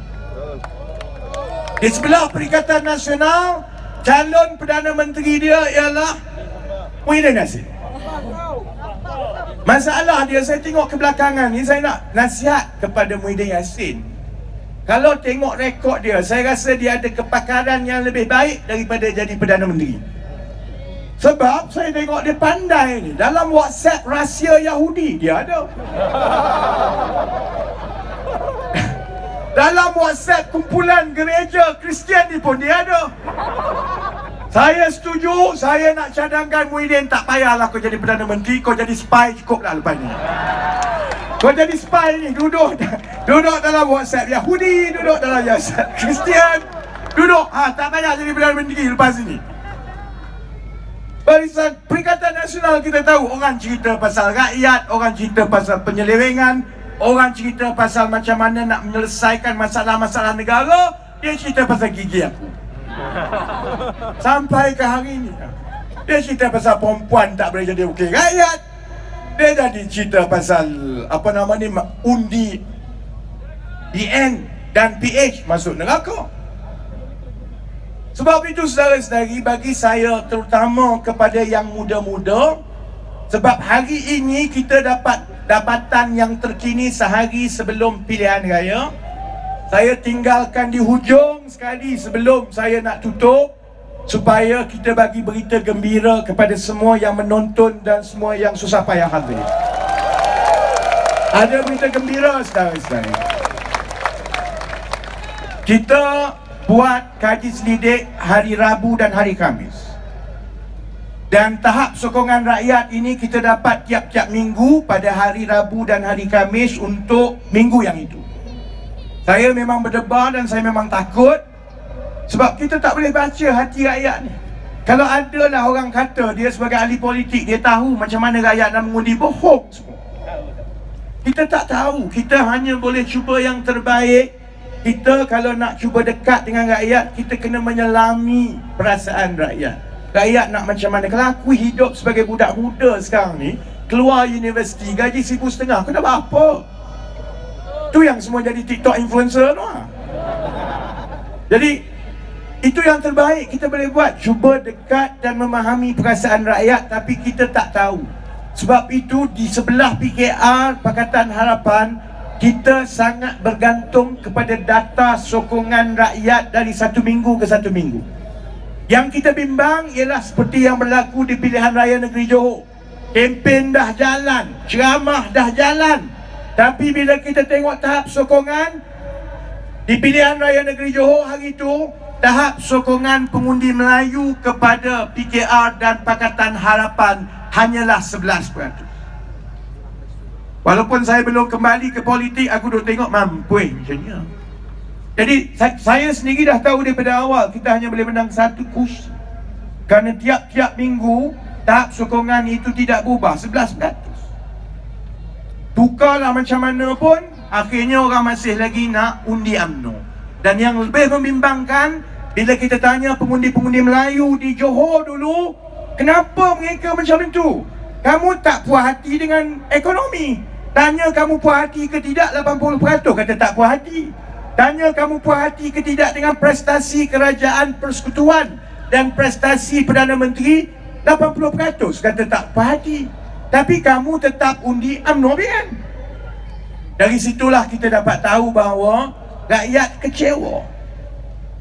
Di sebelah Perikatan Nasional, calon Perdana Menteri dia ialah Muhyiddin Yassin. Masalah dia, saya tengok kebelakangan ni, saya nak nasihat kepada Muhyiddin Yassin. Kalau tengok rekod dia, saya rasa dia ada kepakaran yang lebih baik daripada jadi Perdana Menteri. Sebab saya tengok dia pandai ni. Dalam WhatsApp rahsia Yahudi dia ada. Dalam WhatsApp kumpulan gereja Kristian ni pun dia ada. Saya setuju, saya nak cadangkan Muhyiddin, tak payahlah kau jadi Perdana Menteri, kau jadi spy cukuplah lepas ni. Kau jadi spy ni, duduk dalam WhatsApp Yahudi, duduk dalam WhatsApp Kristian, duduk, tak payah jadi Perdana Menteri lepas ni. Barisan Perikatan Nasional kita tahu, orang cerita pasal rakyat, orang cerita pasal penyelewengan, orang cerita pasal macam mana nak menyelesaikan masalah-masalah negara, dia cerita pasal gigi aku. Sampai ke hari ni dia cerita pasal perempuan tak boleh jadi wakil rakyat. Dia jadi cerita pasal apa nama ni, undi DN dan PH masuk neraka. Sebab itu saudara-saudari, bagi saya terutama kepada yang muda-muda, sebab hari ini kita dapat dapatan yang terkini sehari sebelum pilihan raya. Saya tinggalkan di hujung sekali sebelum saya nak tutup, supaya kita bagi berita gembira kepada semua yang menonton dan semua yang susah payah hadir. Ada berita gembira saudara-saudari. Kita buat kaji selidik hari Rabu dan hari Khamis. Dan tahap sokongan rakyat ini kita dapat tiap-tiap minggu pada hari Rabu dan hari Khamis untuk minggu yang itu. Saya memang berdebar dan saya memang takut, sebab kita tak boleh baca hati rakyat ni. Kalau adalah orang kata dia sebagai ahli politik, dia tahu macam mana rakyat nak mengundi, bohong semua. Kita tak tahu, kita hanya boleh cuba yang terbaik. Kita kalau nak cuba dekat dengan rakyat, kita kena menyelami perasaan rakyat. Rakyat nak macam mana? Kalau aku hidup sebagai budak muda sekarang ni, keluar universiti, gaji RM1,500, aku dah apa? Tu yang semua jadi TikTok influencer tu. Jadi itu yang terbaik kita boleh buat, cuba dekat dan memahami perasaan rakyat. Tapi kita tak tahu. Sebab itu di sebelah PKR Pakatan Harapan, kita sangat bergantung kepada data sokongan rakyat dari satu minggu ke satu minggu. Yang kita bimbang ialah seperti yang berlaku di pilihan raya negeri Johor. Kempen dah jalan, ceramah dah jalan, tapi bila kita tengok tahap sokongan di pilihan raya negeri Johor hari itu, tahap sokongan pengundi Melayu kepada PKR dan Pakatan Harapan hanyalah 11%. Walaupun saya belum kembali ke politik, aku dah tengok mampu macamnya. Jadi saya sendiri dah tahu daripada awal kita hanya boleh menang satu kursi. Kerana tiap-tiap minggu tahap sokongan itu tidak berubah, 11%. Tukarlah macam mana pun, akhirnya orang masih lagi nak undi UMNO. Dan yang lebih membimbangkan, bila kita tanya pengundi-pengundi Melayu di Johor dulu, kenapa mereka macam itu? Kamu tak puas hati dengan ekonomi? Tanya kamu puas hati ke tidak, 80% kata tak puas hati. Tanya kamu puas hati ke tidak dengan prestasi kerajaan persekutuan dan prestasi Perdana Menteri, 80% kata tak puas hati. Tapi kamu tetap undi UMNO kan? Dari situlah kita dapat tahu bahawa rakyat kecewa.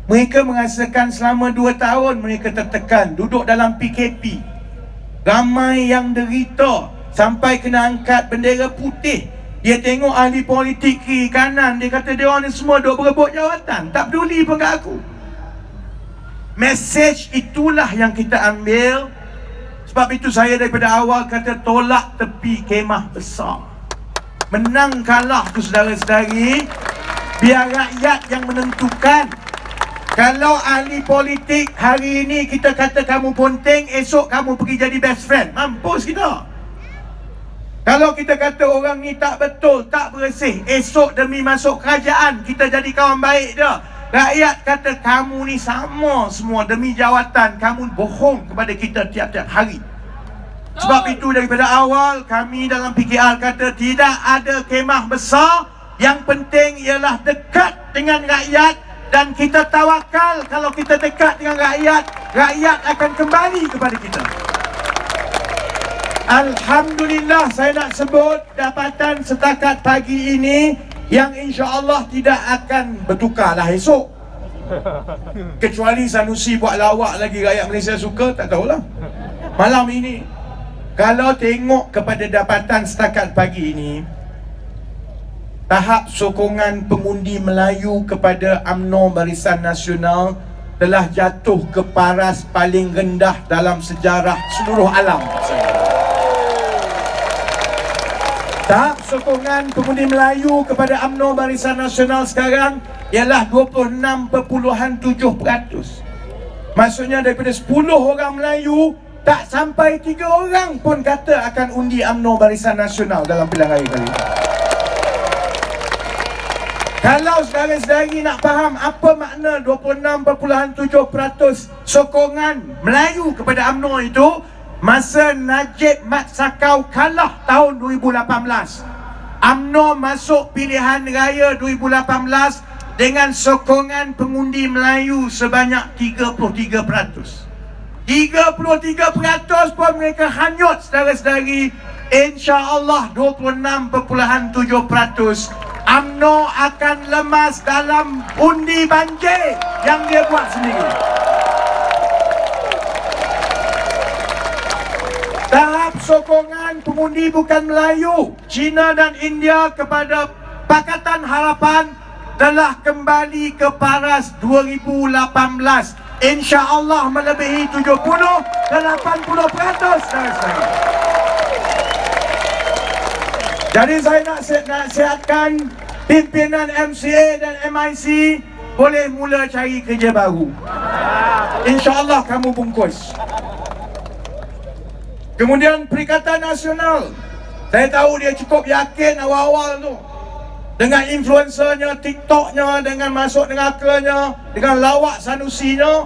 Mereka merasakan selama 2 tahun mereka tertekan, duduk dalam PKP. Ramai yang derita sampai kena angkat bendera putih. Dia tengok ahli politik kiri kanan, dia kata dia orang ni semua duk berebut jawatan, tak peduli pun kat aku. Mesej itulah yang kita ambil. Sebab itu saya daripada awal kata tolak tepi kemah besar. Menang kalah tu saudara-saudari, biar rakyat yang menentukan. Kalau ahli politik hari ini kita kata kamu ponteng, esok kamu pergi jadi best friend. Mampus kita. Kalau kita kata orang ni tak betul, tak bersih, esok demi masuk kerajaan kita jadi kawan baik dia. Rakyat kata kamu ni sama semua demi jawatan, kamu bohong kepada kita tiap-tiap hari. Sebab itu daripada awal kami dalam PKR kata tidak ada kemah besar. Yang penting ialah dekat dengan rakyat. Dan kita tawakal kalau kita dekat dengan rakyat, rakyat akan kembali kepada kita. Alhamdulillah, saya nak sebut dapatan setakat pagi ini yang insya-Allah tidak akan bertukar lah esok. Kecuali Sanusi buat lawak lagi rakyat Malaysia suka, tak tahulah. Malam ini, kalau tengok kepada dapatan setakat pagi ini, tahap sokongan pengundi Melayu kepada UMNO Barisan Nasional telah jatuh ke paras paling rendah dalam sejarah seluruh alam. Tahap sokongan pengundi Melayu kepada UMNO Barisan Nasional sekarang ialah 26.7%. Maksudnya daripada 10 orang Melayu, tak sampai 3 orang pun kata akan undi UMNO Barisan Nasional dalam pilihan raya kali ini. Kalau saudara-saudari nak faham apa makna 26.7% sokongan Melayu kepada UMNO itu, masa Najib Mat Sakau kalah tahun 2018, UMNO masuk pilihan raya 2018 dengan sokongan pengundi Melayu sebanyak 33%. 33% pun mereka hanyut, saudara-saudari. InsyaAllah 26.7% UMNO akan lemas dalam undi banjir yang dia buat sendiri. Tahap sokongan pengundi bukan Melayu, China dan India kepada Pakatan Harapan telah kembali ke paras 2018. InsyaAllah melebihi 70 dan 80%. Jadi saya nak siapkan pimpinan MCA dan MIC boleh mula cari kerja baru. InsyaAllah kamu bungkus. Kemudian Perikatan Nasional, saya tahu dia cukup yakin awal-awal tu dengan influencernya, TikToknya, dengan masuk neraka-nya, dengan lawak Sanusinya,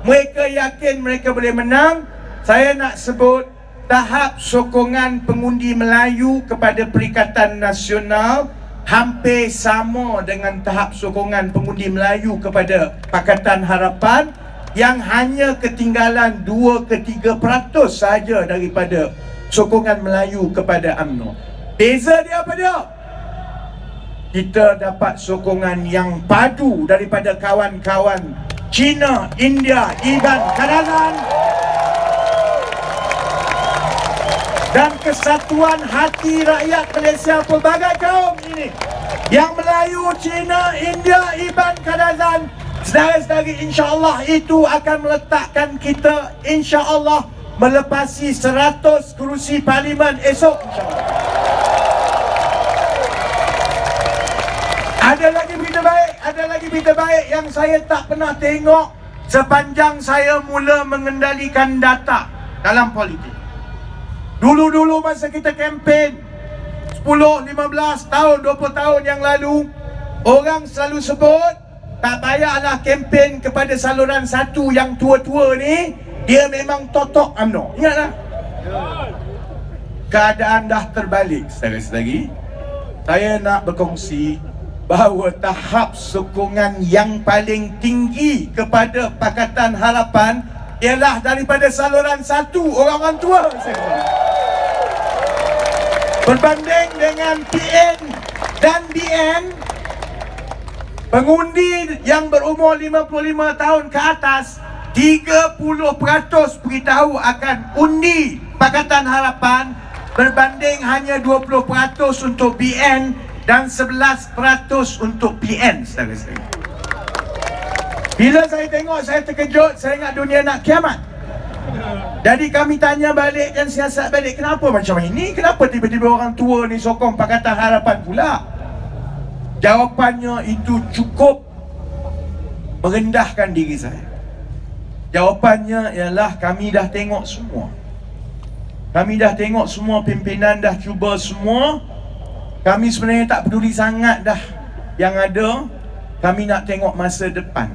mereka yakin mereka boleh menang. Saya nak sebut tahap sokongan pengundi Melayu kepada Perikatan Nasional hampir sama dengan tahap sokongan pengundi Melayu kepada Pakatan Harapan, yang hanya ketinggalan 2 ke 3% saja daripada sokongan Melayu kepada UMNO. Beza dia apa dia? Kita dapat sokongan yang padu daripada kawan-kawan China, India, Iban, Kadazan, dan kesatuan hati rakyat Malaysia pelbagai kaum ini. Yang Melayu, Cina, India, Iban, Kadazan, saudara-saudari, insya-Allah itu akan meletakkan kita insya-Allah melepasi 100 kerusi parlimen esok, insya-Allah. Ada lagi berita baik yang saya tak pernah tengok sepanjang saya mula mengendalikan data dalam politik. Dulu-dulu masa kita kempen 10, 15 tahun, 20 tahun yang lalu, orang selalu sebut tak payahlah kempen kepada saluran satu yang tua-tua ni, dia memang totok UMNO. Ingatlah. Keadaan dah terbalik, saudara-saudari. Saya nak berkongsi bahawa tahap sokongan yang paling tinggi kepada Pakatan Harapan ialah daripada saluran satu, orang-orang tua. Berbanding dengan PN dan BN, pengundi yang berumur 55 tahun ke atas, 30% beritahu akan undi Pakatan Harapan, berbanding hanya 20% untuk BN dan 11% untuk PN, saudara-saudara. Bila saya tengok, saya terkejut. Saya ingat dunia nak kiamat. Jadi kami tanya balik dan siasat balik, kenapa macam ini? Kenapa tiba-tiba orang tua ni sokong Pakatan Harapan pula? Jawapannya itu cukup merendahkan diri saya? Jawapannya ialah kami dah tengok semua. Kami dah tengok semua, pimpinan dah cuba semua. Kami sebenarnya tak peduli sangat dah yang ada. Kami nak tengok masa depan.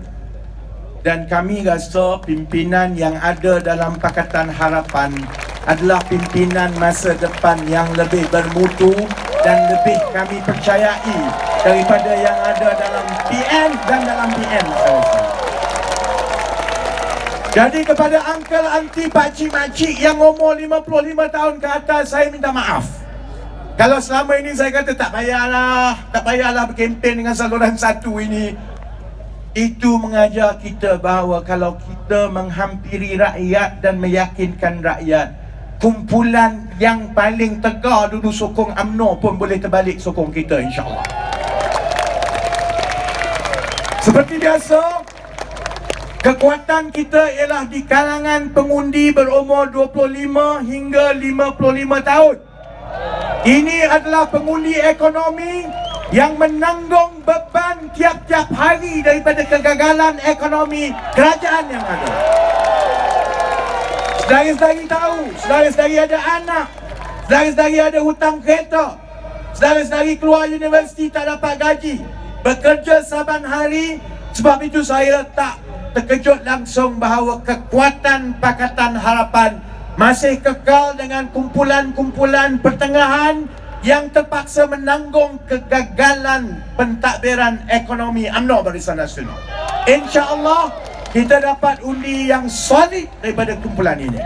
Dan kami rasa pimpinan yang ada dalam Pakatan Harapan adalah pimpinan masa depan yang lebih bermutu dan lebih kami percayai daripada yang ada dalam PN dan dalam PN. Jadi kepada uncle, aunty, pakcik, makcik yang umur 55 tahun ke atas, saya minta maaf. Kalau selama ini saya kata tak payahlah berkempen dengan saluran satu ini. Itu mengajar kita bahawa kalau kita menghampiri rakyat dan meyakinkan rakyat, kumpulan yang paling tegar dulu sokong UMNO pun boleh terbalik sokong kita, insyaAllah. Seperti biasa, kekuatan kita ialah di kalangan pengundi berumur 25 hingga 55 tahun. Ini adalah pengundi ekonomi yang menanggung beban tiap-tiap hari daripada kegagalan ekonomi kerajaan yang ada. Saudara-saudari tahu, saudara-saudari ada anak, saudara-saudari ada hutang kereta, saudara-saudari keluar universiti tak dapat gaji, bekerja saban hari. Sebab itu saya tak terkejut langsung bahawa kekuatan Pakatan Harapan masih kekal dengan kumpulan-kumpulan pertengahan yang terpaksa menanggung kegagalan pentadbiran ekonomi UMNO Barisan Nasional. InsyaAllah kita dapat undi yang solid daripada kumpulan ini.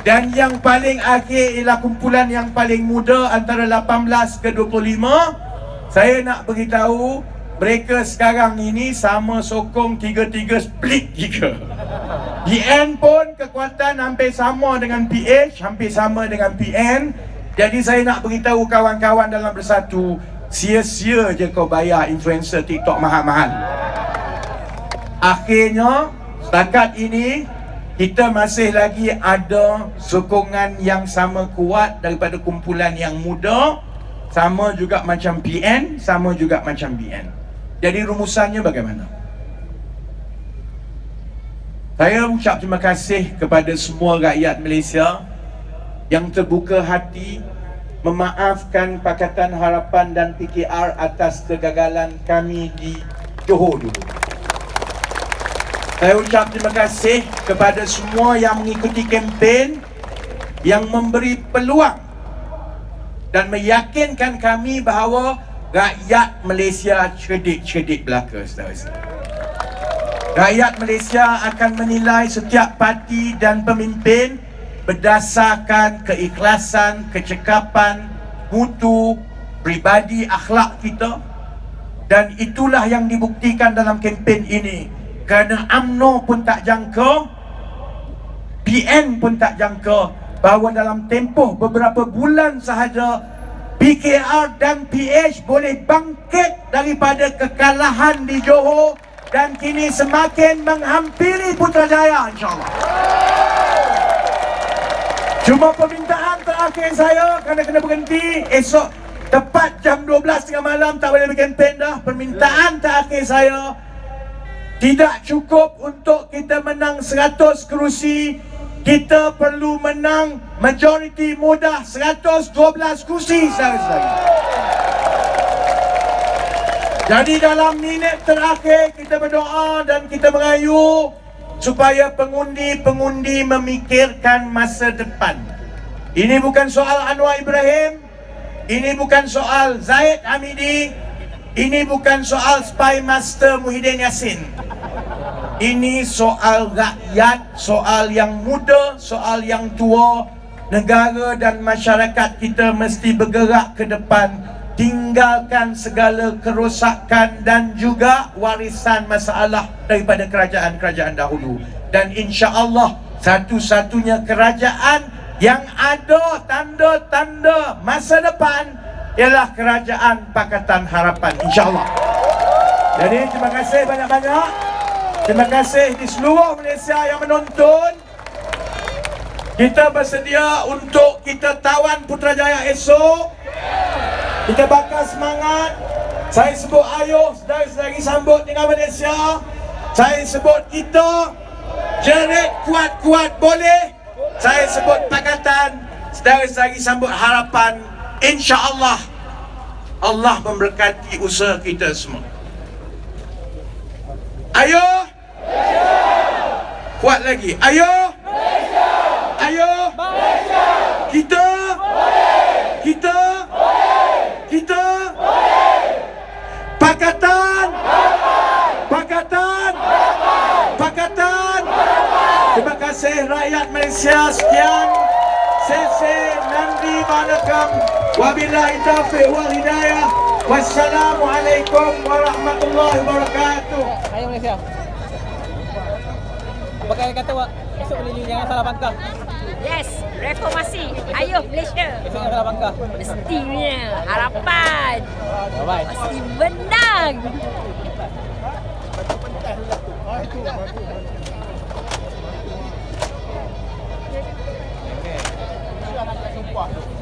Dan yang paling akhir ialah kumpulan yang paling muda antara 18 ke 25. Saya nak beritahu mereka sekarang ini sama sokong 3-3 split 3. PN pun kekuatan hampir sama dengan PH, hampir sama dengan PN. Jadi saya nak beritahu kawan-kawan dalam Bersatu, sia-sia je kau bayar influencer TikTok mahal-mahal. Akhirnya, setakat ini kita masih lagi ada sokongan yang sama kuat daripada kumpulan yang muda, sama juga macam PN, sama juga macam BN. Jadi rumusannya bagaimana? Saya ucap terima kasih kepada semua rakyat Malaysia yang terbuka hati memaafkan Pakatan Harapan dan PKR atas kegagalan kami di Johor dulu. Saya ucap terima kasih kepada semua yang mengikuti kempen, yang memberi peluang dan meyakinkan kami bahawa rakyat Malaysia cerdik-cerdik belaka, saudara-saudara. Rakyat Malaysia akan menilai setiap parti dan pemimpin berdasarkan keikhlasan, kecekapan, mutu, pribadi, akhlak kita. Dan itulah yang dibuktikan dalam kempen ini. Kerana UMNO pun tak jangka, PN pun tak jangka bahawa dalam tempoh beberapa bulan sahaja PKR dan PH boleh bangkit daripada kekalahan di Johor dan kini semakin menghampiri Putrajaya, insyaAllah. Cuma permintaan terakhir saya, kerana kena berhenti esok tepat jam 12 tengah malam, tak boleh berkempen dah. Permintaan terakhir saya, tidak cukup untuk kita menang 100 kerusi. Kita perlu menang majoriti mudah 112 kerusi, saudara-saudara. Jadi dalam minit terakhir kita berdoa dan kita merayu supaya pengundi-pengundi memikirkan masa depan. Ini bukan soal Anwar Ibrahim, ini bukan soal Zaid Hamidi, ini bukan soal Spy Master Muhyiddin Yassin. Ini soal rakyat, soal yang muda, soal yang tua. Negara dan masyarakat kita mesti bergerak ke depan, tinggalkan segala kerosakan dan juga warisan masalah daripada kerajaan-kerajaan dahulu. Dan insya-Allah satu-satunya kerajaan yang ada tanda-tanda masa depan ialah kerajaan Pakatan Harapan, insya-Allah. Jadi terima kasih banyak-banyak. Terima kasih di seluruh Malaysia yang menonton. Kita bersedia untuk kita tawan Putrajaya esok. Kita bakar semangat. Saya sebut ayuh, saudara-saudari sambut dengan Malaysia. Saya sebut kita, jerit kuat-kuat boleh. Saya sebut pakatan, saudara-saudari sambut harapan. InsyaAllah Allah memberkati usaha kita semua. Ayuh, kuat lagi. Ayuh, ayuh, kita, kita, kita, pakatan, pakatan, pakatan. Terima kasih rakyat Malaysia. Sekian. Sese, nandi, manakam. Wabillahi taufiq wal hidayah. Wassalamualaikum warahmatullahi wabarakatuh. Ayo Malaysia. Pakai kata Wak, esok boleh jangan salah bangkah. Yes, reformasi. Ayuh Malaysia. Esok jangan salah bangkah. Mestinya harapan. Bye. Pasti menang. Okay.